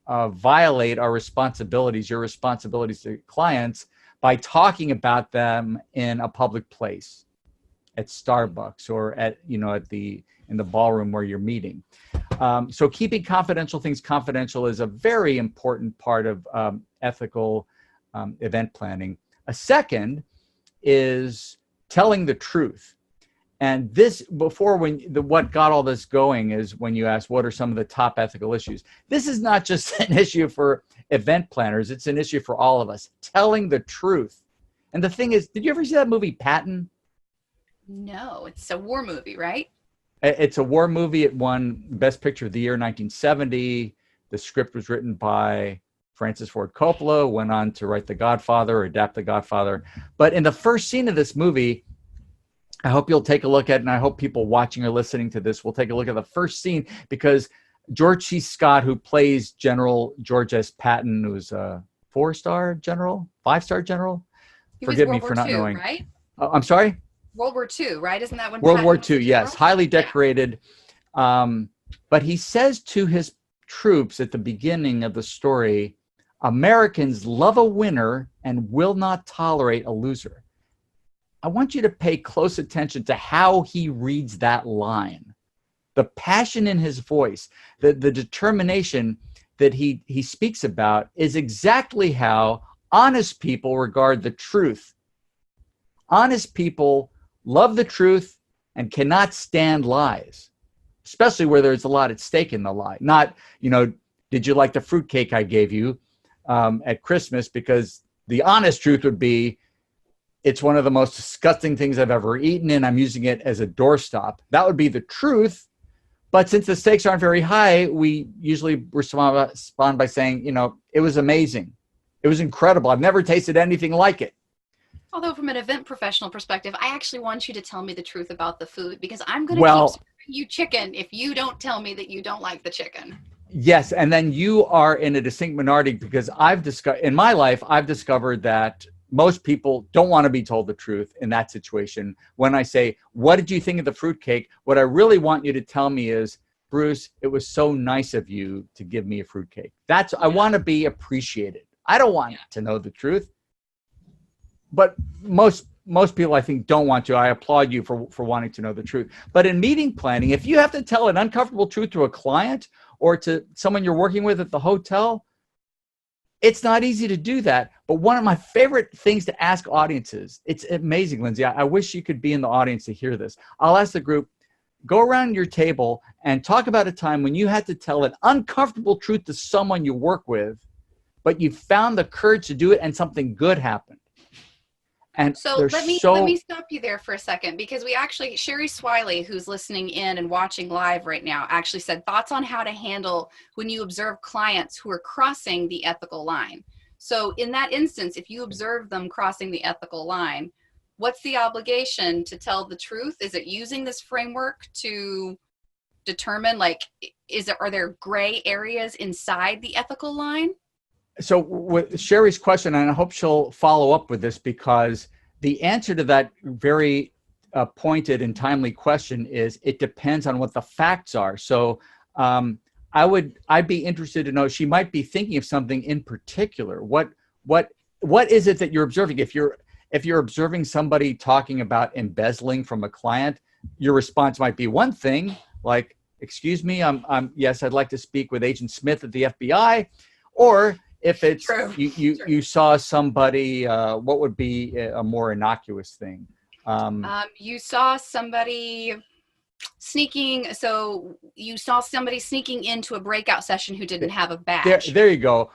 Speaker 4: violate your responsibilities to clients by talking about them in a public place, at Starbucks or in the ballroom where you're meeting. So keeping confidential things confidential is a very important part of ethical event planning. A second is telling the truth. And this, what got all this going is when you ask, what are some of the top ethical issues? This is not just an issue for event planners. It's an issue for all of us. Telling the truth. And the thing is, did you ever see that movie, Patton?
Speaker 1: No, it's a war movie, right?
Speaker 4: It's a war movie. It won Best Picture of the Year, 1970. The script was written by Francis Ford Coppola, went on to write The Godfather or adapt The Godfather. But in the first scene of this movie, I hope you'll take a look at, and I hope people watching or listening to this will take a look at the first scene, because George C. Scott, who plays General George S. Patton, who's a 4-star general, 5-star general. Forgive me for not knowing.
Speaker 1: Right?
Speaker 4: I'm sorry?
Speaker 1: World War II, right? Isn't that when
Speaker 4: World
Speaker 1: Patton
Speaker 4: War
Speaker 1: was
Speaker 4: II,
Speaker 1: the
Speaker 4: yes.
Speaker 1: general?
Speaker 4: Highly decorated. But he says to his troops at the beginning of the story, Americans love a winner and will not tolerate a loser. I want you to pay close attention to how he reads that line. The passion in his voice, the determination that he speaks about is exactly how honest people regard the truth. Honest people love the truth and cannot stand lies, especially where there's a lot at stake in the lie. Not, did you like the fruitcake I gave you at Christmas? Because the honest truth would be, it's one of the most disgusting things I've ever eaten, and I'm using it as a doorstop. That would be the truth. But since the stakes aren't very high, we usually respond by saying, it was amazing. It was incredible. I've never tasted anything like it.
Speaker 1: Although from an event professional perspective, I actually want you to tell me the truth about the food, because I'm going to keep serving you chicken if you don't tell me that you don't like the chicken.
Speaker 4: Yes, and then you are in a distinct minority, because in my life, I've discovered that most people don't want to be told the truth in that situation. When I say, what did you think of the fruitcake? What I really want you to tell me is, Bruce, it was so nice of you to give me a fruitcake. I want to be appreciated. I don't want to know the truth. But most people, I think, don't want to. I applaud you for wanting to know the truth. But in meeting planning, if you have to tell an uncomfortable truth to a client or to someone you're working with at the hotel, it's not easy to do that. But one of my favorite things to ask audiences, it's amazing, Lindsay. I wish you could be in the audience to hear this. I'll ask the group, go around your table and talk about a time when you had to tell an uncomfortable truth to someone you work with, but you found the courage to do it and something good happened. And
Speaker 1: so let me stop you there for a second, because Sherry Swiley, who's listening in and watching live right now, actually said thoughts on how to handle when you observe clients who are crossing the ethical line. So in that instance, if you observe them crossing the ethical line, what's the obligation to tell the truth? Is it using this framework to determine, like, are there gray areas inside the ethical line?
Speaker 4: So with Sherry's question, and I hope she'll follow up with this, because the answer to that very pointed and timely question is it depends on what the facts are. So I'd be interested to know, she might be thinking of something in particular. What is it that you're observing? If you're observing somebody talking about embezzling from a client, your response might be one thing, like, excuse me, yes, I'd like to speak with Agent Smith at the FBI. Or if it's you saw somebody, what would be a more innocuous thing?
Speaker 1: You saw somebody sneaking. So you saw somebody sneaking into a breakout session who didn't have a badge.
Speaker 4: There you go.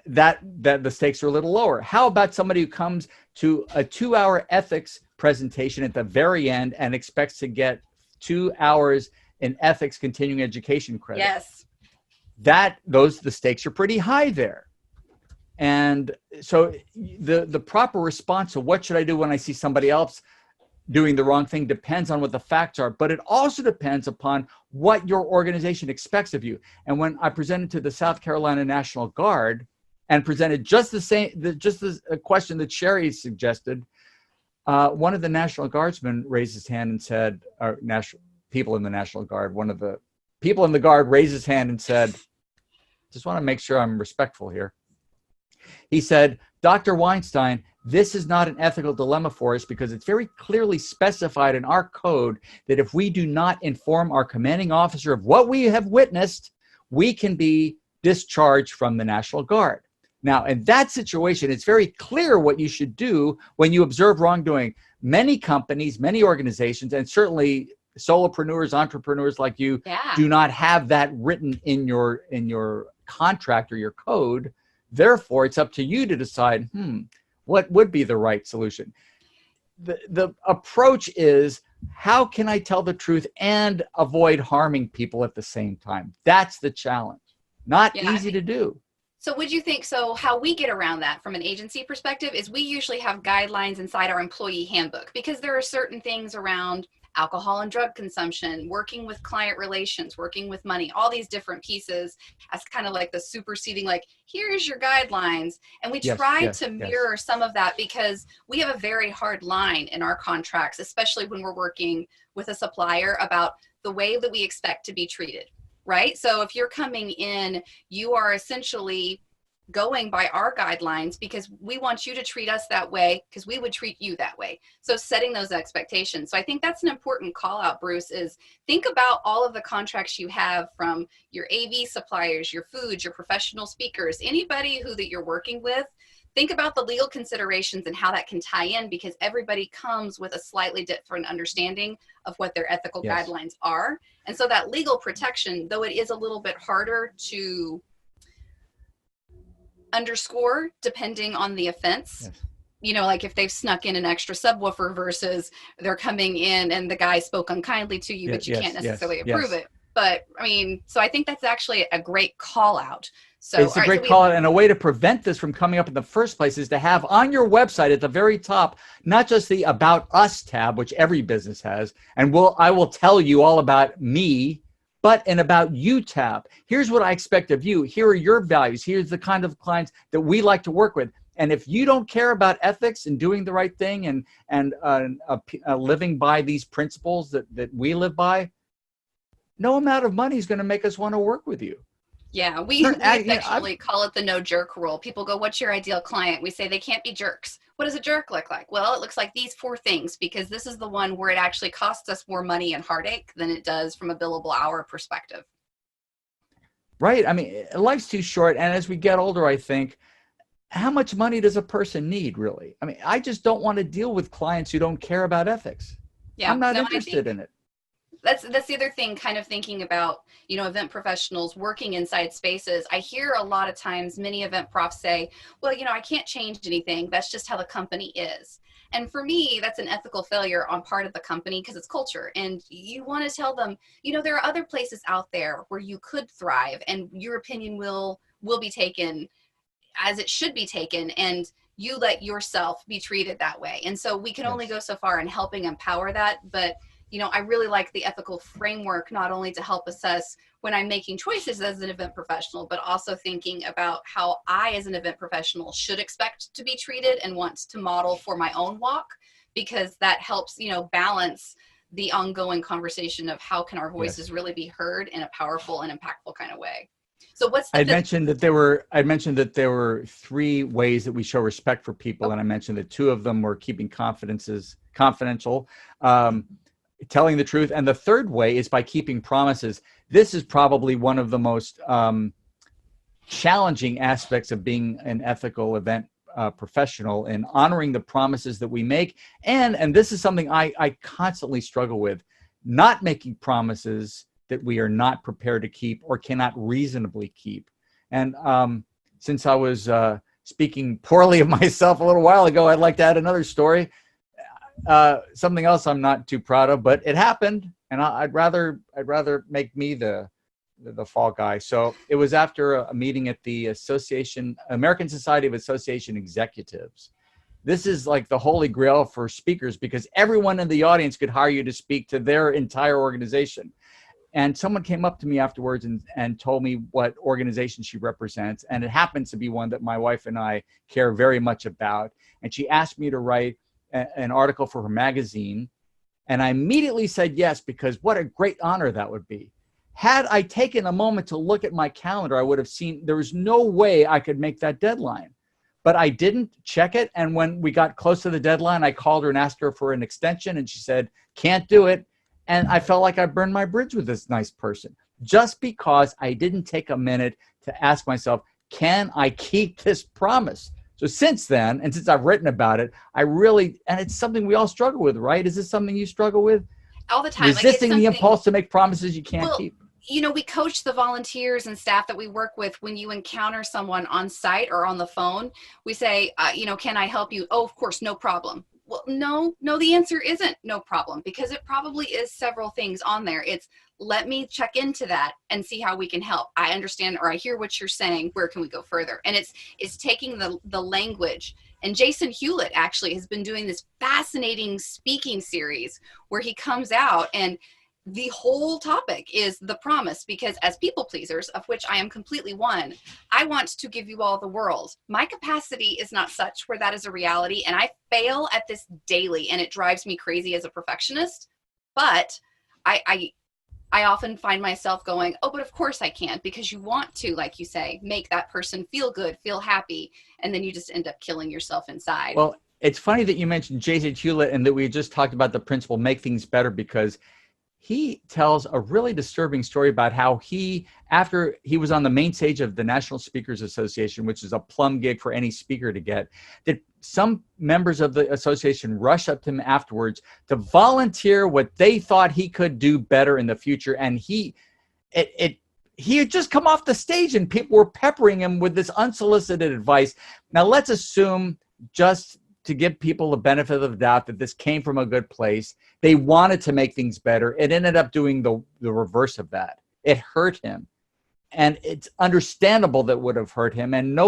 Speaker 4: That the stakes are a little lower. How about somebody who comes to a 2-hour ethics presentation at the very end and expects to get 2 hours in ethics continuing education credit?
Speaker 1: Yes.
Speaker 4: The stakes are pretty high there. And so the proper response to what should I do when I see somebody else doing the wrong thing depends on what the facts are, but it also depends upon what your organization expects of you. And when I presented to the South Carolina National Guard and presented just a question that Sherry suggested, one of the National Guardsmen raised his hand and said, people in the National Guard, one of the people in the Guard raised his hand and said, just want to make sure I'm respectful here. He said, Dr. Weinstein, this is not an ethical dilemma for us because it's very clearly specified in our code that if we do not inform our commanding officer of what we have witnessed, we can be discharged from the National Guard. Now, in that situation, it's very clear what you should do when you observe wrongdoing. Many companies, many organizations, and certainly solopreneurs, entrepreneurs like you do not have that written in your contract or your code. Therefore, it's up to you to decide, what would be the right solution? The approach is, how can I tell the truth and avoid harming people at the same time? That's the challenge. Not easy to do.
Speaker 1: So would you think, so how we get around that from an agency perspective is we usually have guidelines inside our employee handbook, because there are certain things around alcohol and drug consumption, working with client relations, working with money, all these different pieces as kind of like the superseding, like, here's your guidelines. And we try to mirror some of that, because we have a very hard line in our contracts, especially when we're working with a supplier, about the way that we expect to be treated, right? So if you're coming in, you are essentially going by our guidelines because we want you to treat us that way because we would treat you that way. So setting those expectations. So I think that's an important call out, Bruce, is think about all of the contracts you have from your AV suppliers, your foods, your professional speakers, anybody that you're working with. Think about the legal considerations and how that can tie in, because everybody comes with a slightly different understanding of what their ethical guidelines are. And so that legal protection, though it is a little bit harder to underscore depending on the offense, you know, like if they've snuck in an extra subwoofer versus they're coming in and the guy spoke unkindly to you, but you can't necessarily approve it. But I mean, so I think that's actually a great call out. So
Speaker 4: it's a great call out, and a way to prevent this from coming up in the first place is to have on your website at the very top, not just the About Us tab, which every business has, and I will tell you all about me, but an About You tab. Here's what I expect of you. Here are your values. Here's the kind of clients that we like to work with. And if you don't care about ethics and doing the right thing and living by these principles that we live by, no amount of money is going to make us want to work with you.
Speaker 1: Yeah, we actually call it the no jerk rule. People go, what's your ideal client? We say they can't be jerks. What does a jerk look like? Well, it looks like these 4 things, because this is the one where it actually costs us more money and heartache than it does from a billable hour perspective.
Speaker 4: Right. I mean, life's too short. And as we get older, I think, how much money does a person need, really? I mean, I just don't want to deal with clients who don't care about ethics. Yeah, I'm not interested in it.
Speaker 1: That's the other thing, kind of thinking about, you know, event professionals working inside spaces. I hear a lot of times many event profs say, well, you know, I can't change anything. That's just how the company is. And for me, that's an ethical failure on part of the company, because it's culture. And you want to tell them, you know, there are other places out there where you could thrive and your opinion will be taken as it should be taken. And you let yourself be treated that way. And so we can only go so far in helping empower that. But, you know, I really like the ethical framework, not only to help assess when I'm making choices as an event professional, but also thinking about how I, as an event professional, should expect to be treated and want to model for my own walk, because that helps, you know, balance the ongoing conversation of how can our voices really be heard in a powerful and impactful kind of way. So what's the
Speaker 4: I mentioned that there were 3 ways that we show respect for people, and I mentioned that 2 of them were keeping confidences confidential, telling the truth, and the third way is by keeping promises. This is probably one of the most challenging aspects of being an ethical event professional, and honoring the promises that we make. And this is something I constantly struggle with, not making promises that we are not prepared to keep or cannot reasonably keep. And since I was speaking poorly of myself a little while ago, I'd like to add another story. Something else I'm not too proud of, but it happened, and I'd rather make me the fall guy. So it was after a meeting at the American Society of Association Executives. This is like the holy grail for speakers, because everyone in the audience could hire you to speak to their entire organization. And someone came up to me afterwards and told me what organization she represents. And it happens to be one that my wife and I care very much about. And she asked me to write an article for her magazine. And I immediately said yes, because what a great honor that would be. Had I taken a moment to look at my calendar, I would have seen there was no way I could make that deadline. But I didn't check it. And when we got close to the deadline, I called her and asked her for an extension. And she said, can't do it. And I felt like I burned my bridge with this nice person, just because I didn't take a minute to ask myself, can I keep this promise? So since then, and since I've written about it, and it's something we all struggle with, right? Is this something you struggle with?
Speaker 1: All the time.
Speaker 4: Resisting the impulse to make promises you can't keep.
Speaker 1: You know, we coach the volunteers and staff that we work with. When you encounter someone on site or on the phone, we say, you know, can I help you? Oh, of course, no problem. Well, no, the answer isn't no problem, because it probably is several things on there. It's, let me check into that and see how we can help. I understand, or I hear what you're saying. Where can we go further? And it's taking the language. And Jason Hewlett actually has been doing this fascinating speaking series where he comes out, and the whole topic is the promise, because as people pleasers, of which I am completely one, I want to give you all the world. My capacity is not such where that is a reality, and I fail at this daily, and it drives me crazy as a perfectionist. But I often find myself going, oh, but of course I can, because you want to, like you say, make that person feel good, feel happy, and then you just end up killing yourself inside.
Speaker 4: Well, it's funny that you mentioned Jason Hewlett and that we just talked about the principle, make things better, because he tells a really disturbing story about how after he was on the main stage of the National Speakers Association, which is a plum gig for any speaker to get, that some members of the association rushed up to him afterwards to volunteer what they thought he could do better in the future. And he had just come off the stage and people were peppering him with this unsolicited advice. Now, let's assume, just to give people the benefit of the doubt, that this came from a good place. They wanted to make things better. It ended up doing the reverse of that. It hurt him. And it's understandable that would have hurt him. And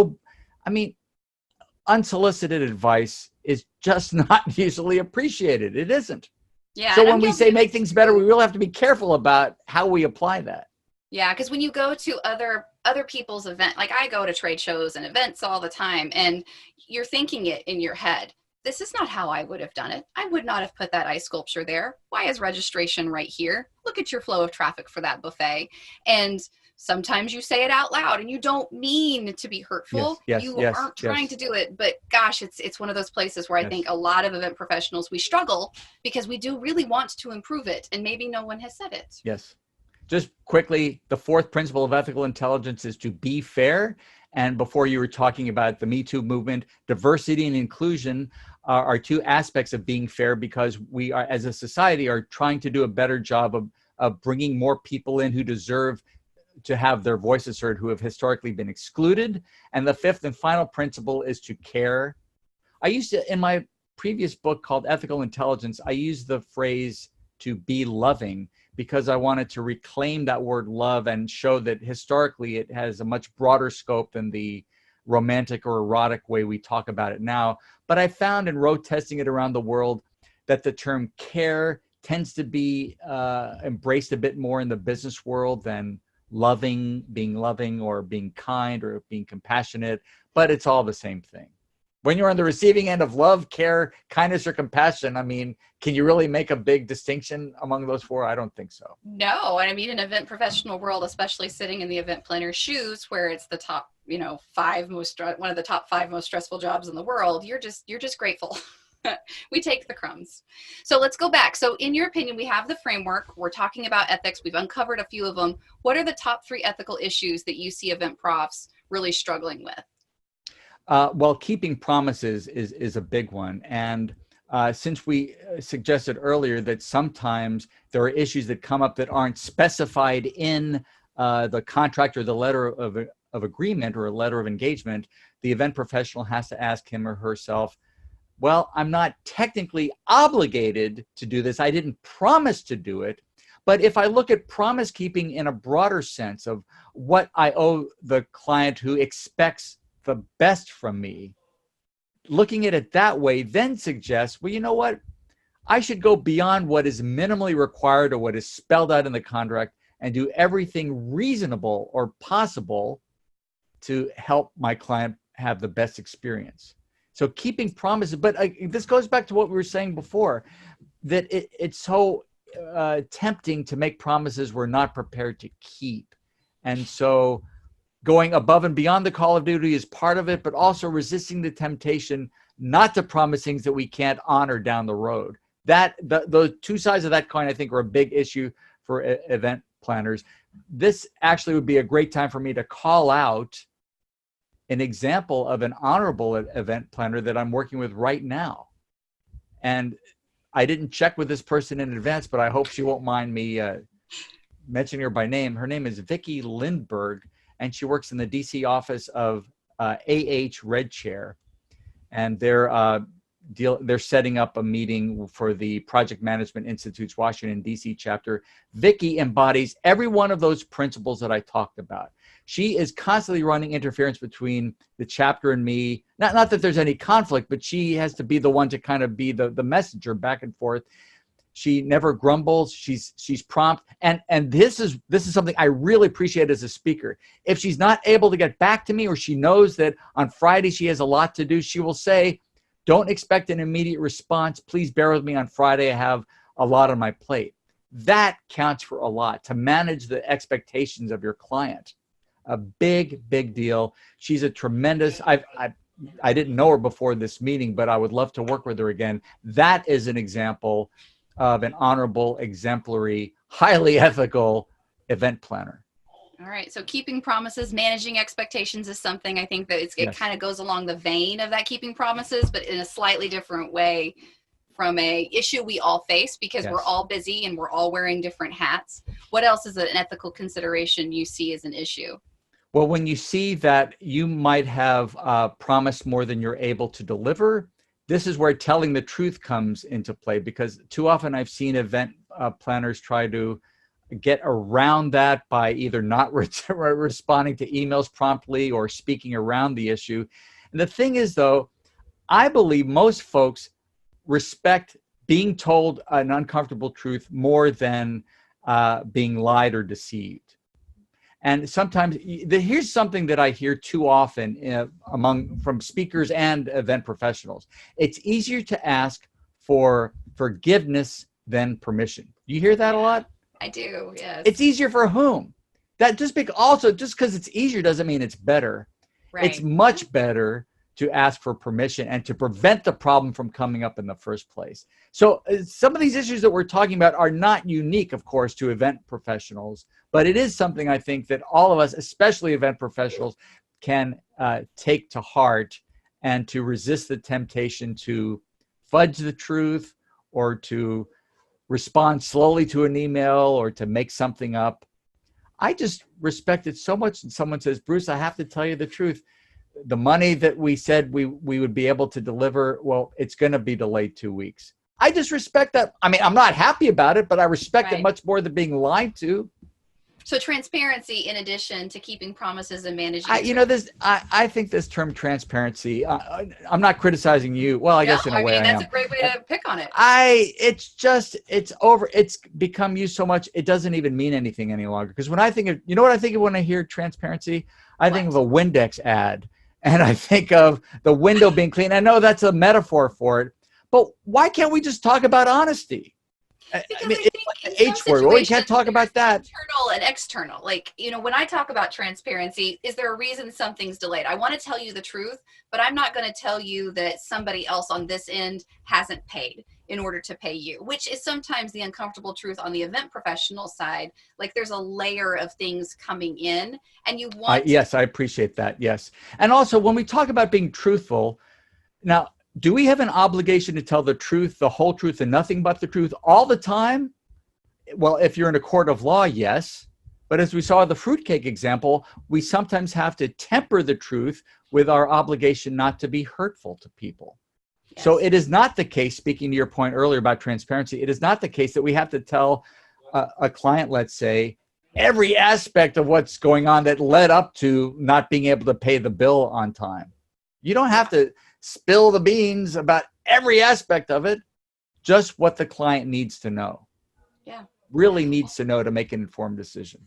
Speaker 4: unsolicited advice is just not usually appreciated. It isn't.
Speaker 1: Yeah.
Speaker 4: So when we say make things better, we really have to be careful about how we apply that.
Speaker 1: Yeah, because when you go to other people's event, like I go to trade shows and events all the time, and you're thinking it in your head, this is not how I would have done it. I would not have put that ice sculpture there. Why is registration right here? Look at your flow of traffic for that buffet. And sometimes you say it out loud, and you don't mean to be hurtful. You aren't trying to do it. But gosh, it's one of those places where I think a lot of event professionals, we struggle because we do really want to improve it, and maybe no one has said it.
Speaker 4: Yes. Just quickly, the 4th principle of ethical intelligence is to be fair. And before, you were talking about the Me Too movement, diversity and inclusion are 2 aspects of being fair, because we are, as a society, are trying to do a better job of bringing more people in who deserve to have their voices heard, who have historically been excluded. And the 5th and final principle is to care. I used to, in my previous book called Ethical Intelligence, I used the phrase to be loving, because I wanted to reclaim that word love and show that historically it has a much broader scope than the romantic or erotic way we talk about it now. But I found in road testing it around the world that the term care tends to be embraced a bit more in the business world than being loving or being kind or being compassionate, but it's all the same thing. When you're on the receiving end of love, care, kindness, or compassion, I mean, can you really make a big distinction among those four? I don't think so.
Speaker 1: No, and I mean, in event professional world, especially sitting in the event planner's shoes, where it's the top, one of the top 5 most stressful jobs in the world, you're just grateful. We take the crumbs. So let's go back. So in your opinion, we have the framework. We're talking about ethics. We've uncovered a few of them. What are the top 3 ethical issues that you see event profs really struggling with?
Speaker 4: Well, keeping promises is a big one. And since we suggested earlier that sometimes there are issues that come up that aren't specified in the contract or the letter of agreement or a letter of engagement, the event professional has to ask him or herself, well, I'm not technically obligated to do this. I didn't promise to do it. But if I look at promise keeping in a broader sense of what I owe the client who expects the best from me, looking at it that way then suggests, well, you know what? I should go beyond what is minimally required or what is spelled out in the contract and do everything reasonable or possible to help my client have the best experience. So keeping promises, but this goes back to what we were saying before, that it's so tempting to make promises we're not prepared to keep. And so going above and beyond the call of duty is part of it, but also resisting the temptation not to promise things that we can't honor down the road. Those two sides of that coin, I think, are a big issue for event planners. This actually would be a great time for me to call out an example of an honorable event planner that I'm working with right now. And I didn't check with this person in advance, but I hope she won't mind me mentioning her by name. Her name is Vicki Lindberg, and she works in the DC office of Red Chair. And they're setting up a meeting for the Project Management Institute's Washington, D.C. chapter. Vicki embodies every one of those principles that I talked about. She is constantly running interference between the chapter and me. Not that there's any conflict, but she has to be the one to kind of be the messenger back and forth. She never grumbles. She's prompt. And this is something I really appreciate as a speaker. If she's not able to get back to me, or she knows that on Friday she has a lot to do, she will say, don't expect an immediate response. Please bear with me on Friday. I have a lot on my plate. That counts for a lot, to manage the expectations of your client. A big, big deal. She's a tremendous, I didn't know her before this meeting, but I would love to work with her again. That is an example of an honorable, exemplary, highly ethical event planner.
Speaker 1: All right. So keeping promises, managing expectations is something I think that it kind of goes along the vein of that keeping promises, but in a slightly different way from a issue we all face, because we're all busy and we're all wearing different hats. What else is an ethical consideration you see as an issue?
Speaker 4: Well, when you see that you might have promised more than you're able to deliver, this is where telling the truth comes into play, because too often I've seen event planners try to get around that by either not responding to emails promptly or speaking around the issue. And the thing is, though, I believe most folks respect being told an uncomfortable truth more than being lied or deceived. And sometimes here's something that I hear too often from speakers and event professionals. It's easier to ask for forgiveness than permission. You hear that a lot?
Speaker 1: I do, yes.
Speaker 4: It's easier for whom? That just because it's easier doesn't mean it's better.
Speaker 1: Right.
Speaker 4: It's much better to ask for permission and to prevent the problem from coming up in the first place. So some of these issues that we're talking about are not unique, of course, to event professionals, but it is something I think that all of us, especially event professionals, can take to heart, and to resist the temptation to fudge the truth or to respond slowly to an email or to make something up. I just respect it so much when someone says, Bruce, I have to tell you the truth. The money that we said we would be able to deliver, well, it's going to be delayed 2 weeks. I just respect that. I mean, I'm not happy about it, but I respect it much more than being lied to.
Speaker 1: So transparency, in addition to keeping promises and managing.
Speaker 4: I think this term transparency, I'm not criticizing you. Well, I guess in a way I
Speaker 1: that's
Speaker 4: am.
Speaker 1: a great way to pick on it.
Speaker 4: It's become used so much, it doesn't even mean anything any longer. Because when I think of, what I think of when I hear transparency? I think of a Windex ad, and I think of the window being clean. I know that's a metaphor for it, but why can't we just talk about honesty?
Speaker 1: Because
Speaker 4: I mean,
Speaker 1: I think
Speaker 4: it's an H word. We can't talk about that.
Speaker 1: Internal and external. Like, when I talk about transparency, is there a reason something's delayed? I want to tell you the truth, but I'm not going to tell you that somebody else on this end hasn't paid in order to pay you, which is sometimes the uncomfortable truth on the event professional side. Like, there's a layer of things coming in, and you want
Speaker 4: yes, I appreciate that. Yes. And also, when we talk about being truthful, now, do we have an obligation to tell the truth, the whole truth, and nothing but the truth all the time? Well, if you're in a court of law, yes. But as we saw in the fruitcake example, we sometimes have to temper the truth with our obligation not to be hurtful to people. Yes. So it is not the case, speaking to your point earlier about transparency, it is not the case that we have to tell a client, let's say, every aspect of what's going on that led up to not being able to pay the bill on time. You don't have to spill the beans about every aspect of it, just what the client needs to know.
Speaker 1: Yeah.
Speaker 4: Really needs to know to make an informed decision.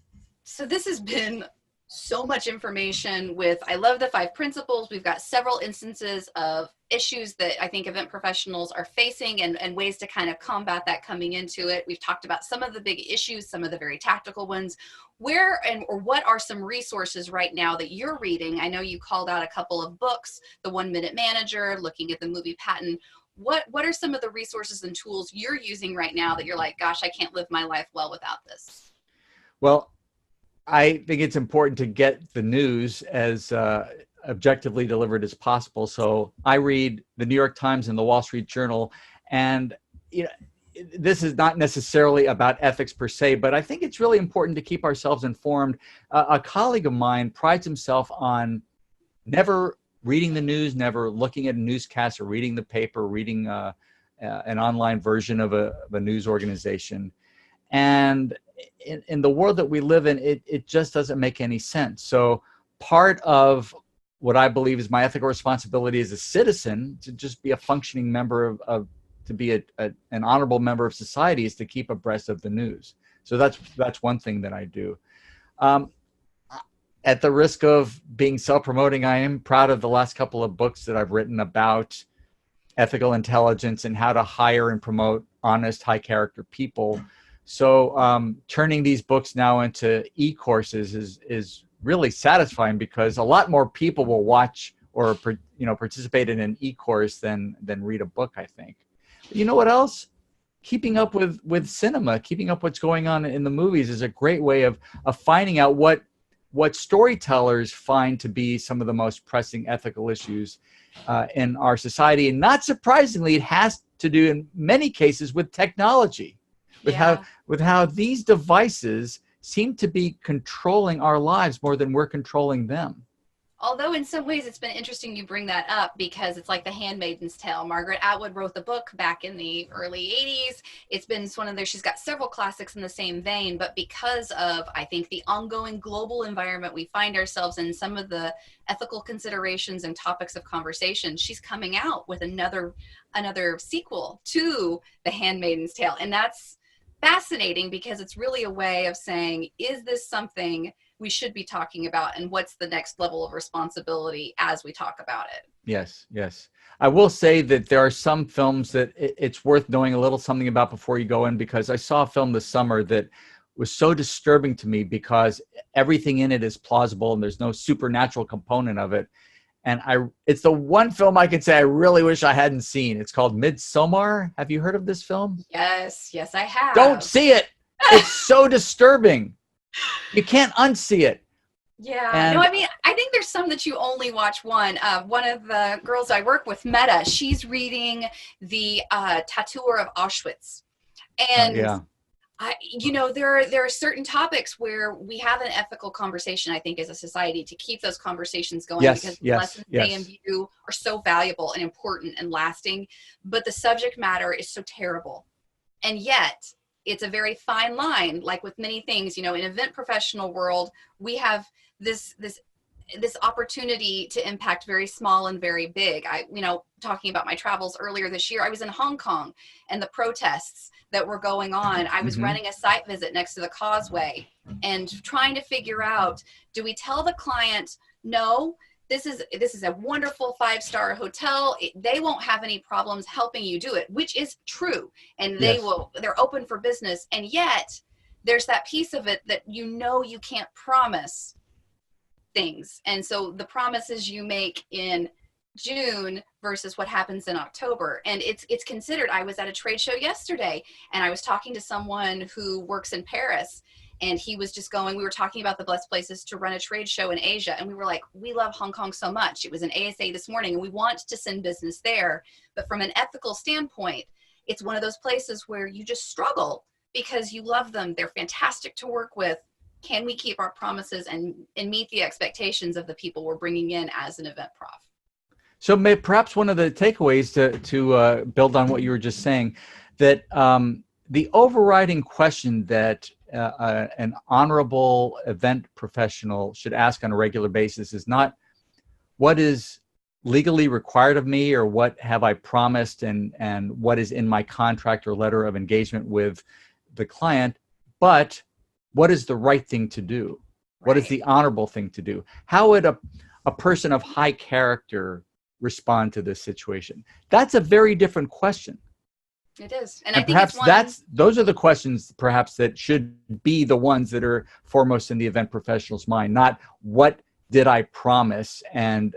Speaker 1: So this has been so much information I love the 5 principles. We've got several instances of issues that I think event professionals are facing and ways to kind of combat that coming into it. We've talked about some of the big issues, some of the very tactical ones. Where or what are some resources right now that you're reading? I know you called out a couple of books, The 1 Minute Manager, looking at the movie Patton. What are some of the resources and tools you're using right now that you're like, gosh, I can't live my life well without this?
Speaker 4: Well, I think it's important to get the news as objectively delivered as possible. So I read the New York Times and the Wall Street Journal, and this is not necessarily about ethics per se, but I think it's really important to keep ourselves informed. A colleague of mine prides himself on never reading the news, never looking at a newscast or reading the paper, reading an online version of a news organization. And in the world that we live in, it just doesn't make any sense. So part of what I believe is my ethical responsibility as a citizen to just be a functioning member to be an honorable member of society is to keep abreast of the news. So that's one thing that I do. At the risk of being self-promoting, I am proud of the last couple of books that I've written about ethical intelligence and how to hire and promote honest, high-character people. So turning these books now into e-courses is really satisfying, because a lot more people will watch or participate in an e-course than read a book, I think. You know what else? Keeping up with cinema, keeping up what's going on in the movies is a great way of finding out what storytellers find to be some of the most pressing ethical issues in our society. And not surprisingly, it has to do in many cases with technology, with how these devices seem to be controlling our lives more than we're controlling them.
Speaker 1: Although in some ways it's been interesting you bring that up, because it's like The Handmaid's Tale. Margaret Atwood wrote the book back in the early 80s. It's been one of she's got several classics in the same vein, but because of, I think, the ongoing global environment we find ourselves in, some of the ethical considerations and topics of conversation, she's coming out with another sequel to The Handmaid's Tale. And that's fascinating, because it's really a way of saying, is this something we should be talking about, and what's the next level of responsibility as we talk about it?
Speaker 4: Yes. I will say that there are some films that it's worth knowing a little something about before you go in, because I saw a film this summer that was so disturbing to me because everything in it is plausible and there's no supernatural component of it. And it's the one film I can say I really wish I hadn't seen. It's called Midsommar. Have you heard of this film?
Speaker 1: Yes, I have.
Speaker 4: Don't see it. It's so disturbing. You can't unsee it.
Speaker 1: Yeah. I think there's some that you only watch one. One of the girls I work with, Meta, she's reading The Tattooer of Auschwitz. And there are certain topics where we have an ethical conversation, I think, as a society, to keep those conversations going, because the lessons they imbue are so valuable and important and lasting. But the subject matter is so terrible. And yet it's a very fine line. Like with many things, in event professional world, we have this opportunity to impact very small and very big. Talking about my travels earlier this year, I was in Hong Kong and the protests that were going on. I was running a site visit next to the causeway and trying to figure out, do we tell the client, no, this is a wonderful 5-star hotel. They won't have any problems helping you do it, which is true. And they're open for business. And yet there's that piece of it that, you can't promise things. And so the promises you make in June versus what happens in October. And it's considered. I was at a trade show yesterday and I was talking to someone who works in Paris, and he was just we were talking about the best places to run a trade show in Asia. And we were like, we love Hong Kong so much. It was an ASA this morning and we want to send business there. But from an ethical standpoint, it's one of those places where you just struggle because you love them. They're fantastic to work with. Can we keep our promises and meet the expectations of the people we're bringing in as an event prof?
Speaker 4: So perhaps one of the takeaways to build on what you were just saying, that the overriding question that an honorable event professional should ask on a regular basis is not what is legally required of me or what have I promised and what is in my contract or letter of engagement with the client, but what is the right thing to do? Right. What is the honorable thing to do? How would a person of high character respond to this situation? That's a very different question.
Speaker 1: It is. And
Speaker 4: I think perhaps those are the questions perhaps that should be the ones that are foremost in the event professional's mind, not what did I promise and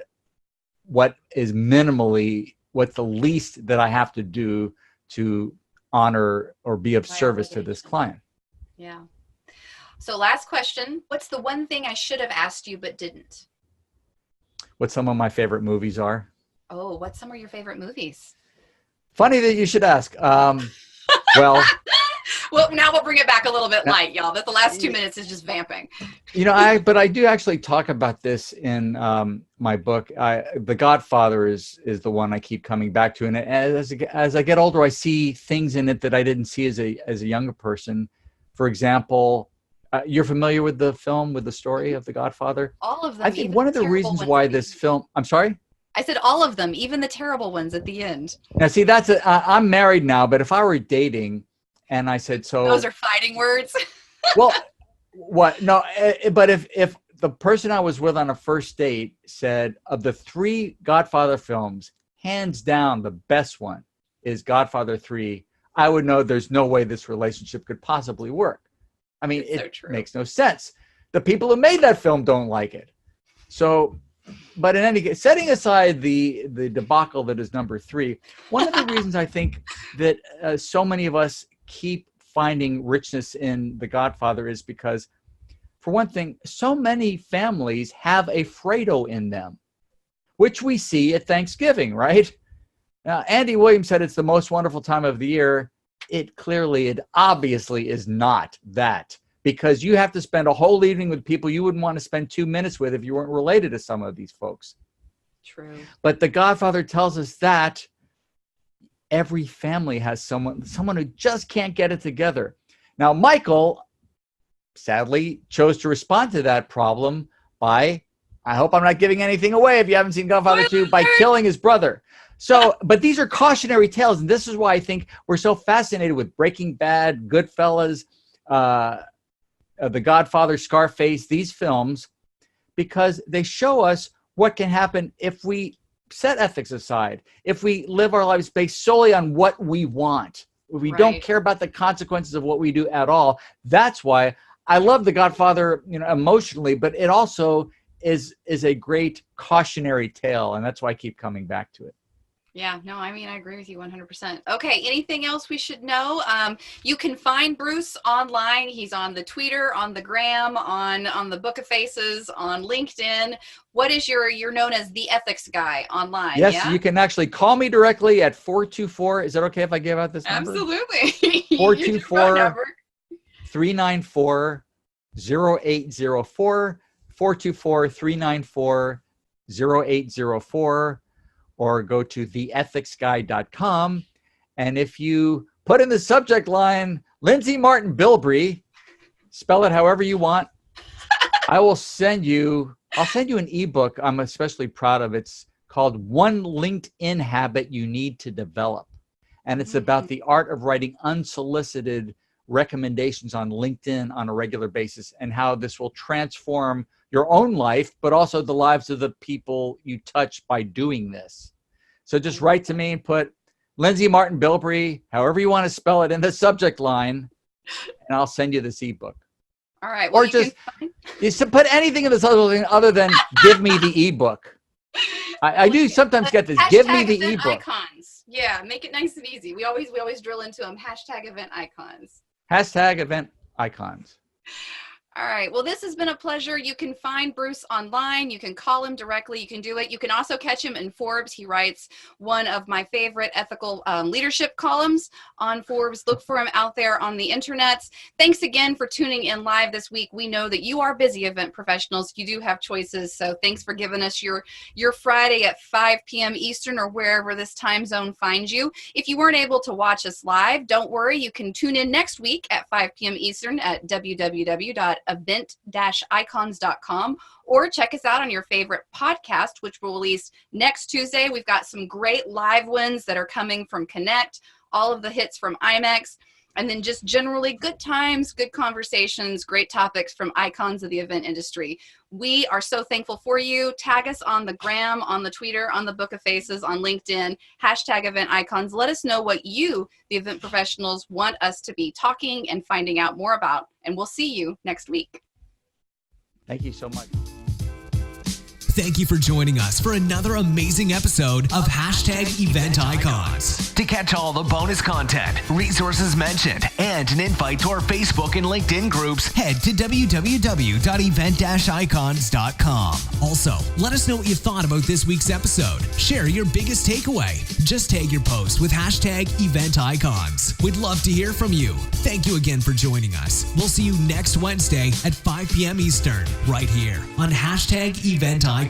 Speaker 4: what's the least that I have to do to honor or be of service to this client.
Speaker 1: Yeah. So last question, what's the one thing I should have asked you but didn't?
Speaker 4: What some of my favorite movies are.
Speaker 1: Oh, what's some of your favorite movies?
Speaker 4: Funny that you should ask. Well,
Speaker 1: now we'll bring it back a little bit light, y'all. But the last 2 minutes is just vamping.
Speaker 4: But I do actually talk about this in my book. The Godfather is the one I keep coming back to, and as I get older, I see things in it that I didn't see as a younger person. For example, you're familiar with the film, with the story of The Godfather?
Speaker 1: All of them.
Speaker 4: I think one of the reasons why this film. I'm sorry.
Speaker 1: I said all of them, even the terrible ones at the end.
Speaker 4: Now, see, I'm married now, but if I were dating and I said, so.
Speaker 1: Those are fighting words.
Speaker 4: Well, what? No, but if the person I was with on a first date said, of the 3 Godfather films, hands down, the best one is Godfather 3, I would know there's no way this relationship could possibly work. I mean, it makes no sense. The people who made that film don't like it. So. But in any case, setting aside the debacle that is number 3, one of the reasons I think that so many of us keep finding richness in The Godfather is because, for one thing, so many families have a Fredo in them, which we see at Thanksgiving, right? Now, Andy Williams said it's the most wonderful time of the year. It obviously is not that. Because you have to spend a whole evening with people you wouldn't want to spend 2 minutes with if you weren't related to some of these folks.
Speaker 1: True. But
Speaker 4: The Godfather tells us that every family has someone who just can't get it together. Now, Michael, sadly, chose to respond to that problem by, I hope I'm not giving anything away if you haven't seen Godfather 2, by killing his brother. So, but these are cautionary tales, and this is why I think we're so fascinated with Breaking Bad, Goodfellas, The Godfather, Scarface, these films, because they show us what can happen if we set ethics aside, if we live our lives based solely on what we want, if we don't care about the consequences of what we do at all. That's why I love The Godfather, emotionally, but it also is a great cautionary tale, and that's why I keep coming back to it.
Speaker 1: Yeah, no, I mean, I agree with you 100%. Okay, anything else we should know? You can find Bruce online. He's on the Twitter, on the Gram, on the Book of Faces, on LinkedIn. What is you're known as the ethics guy online?
Speaker 4: Yes, yeah? You can actually call me directly at 424. Is that okay if I give out this number?
Speaker 1: Absolutely.
Speaker 4: 424-394-0804, 424-394-0804. Or go to theethicsguy.com. And if you put in the subject line, Lindsay Martin-Bilbrey, spell it however you want. I'll send you an ebook I'm especially proud of. It's called One LinkedIn Habit You Need to Develop. And it's about the art of writing unsolicited recommendations on LinkedIn on a regular basis and how this will transform your own life, but also the lives of the people you touch by doing this. So just write to me and put Lindsay Martin-Bilbrey, however you want to spell it, in the subject line, and I'll send you this ebook.
Speaker 1: All right. Well,
Speaker 4: or just put anything in this other than give me the ebook. I do sometimes get this. Give me the ebook.
Speaker 1: Icons. Yeah, make it nice and easy. We always drill into them. Hashtag event icons.
Speaker 4: Hashtag event icons.
Speaker 1: All right. Well, this has been a pleasure. You can find Bruce online. You can call him directly. You can do it. You can also catch him in Forbes. He writes one of my favorite ethical leadership columns on Forbes. Look for him out there on the internet. Thanks again for tuning in live this week. We know that you are busy event professionals. You do have choices. So thanks for giving us your Friday at 5 p.m. Eastern or wherever this time zone finds you. If you weren't able to watch us live, don't worry. You can tune in next week at 5 p.m. Eastern at www.event-icons.com, or check us out on your favorite podcast, which will release next Tuesday. We've got some great live wins that are coming from Connect, all of the hits from IMEX, and then just generally good times, good conversations, great topics from icons of the event industry. We are so thankful for you. Tag us on the gram, on the Twitter, on the Book of Faces, on LinkedIn, hashtag event icons. Let us know what you, the event professionals, want us to be talking and finding out more about. And we'll see you next week.
Speaker 4: Thank you so much.
Speaker 2: Thank you for joining us for another amazing episode of Hashtag Event Icons.
Speaker 3: To catch all the bonus content, resources mentioned, and an invite to our Facebook and LinkedIn groups,
Speaker 2: head to www.event-icons.com. Also, let us know what you thought about this week's episode. Share your biggest takeaway. Just tag your post with hashtag Event Icons. We'd love to hear from you. Thank you again for joining us. We'll see you next Wednesday at 5 p.m. Eastern, right here on Hashtag Event Icons.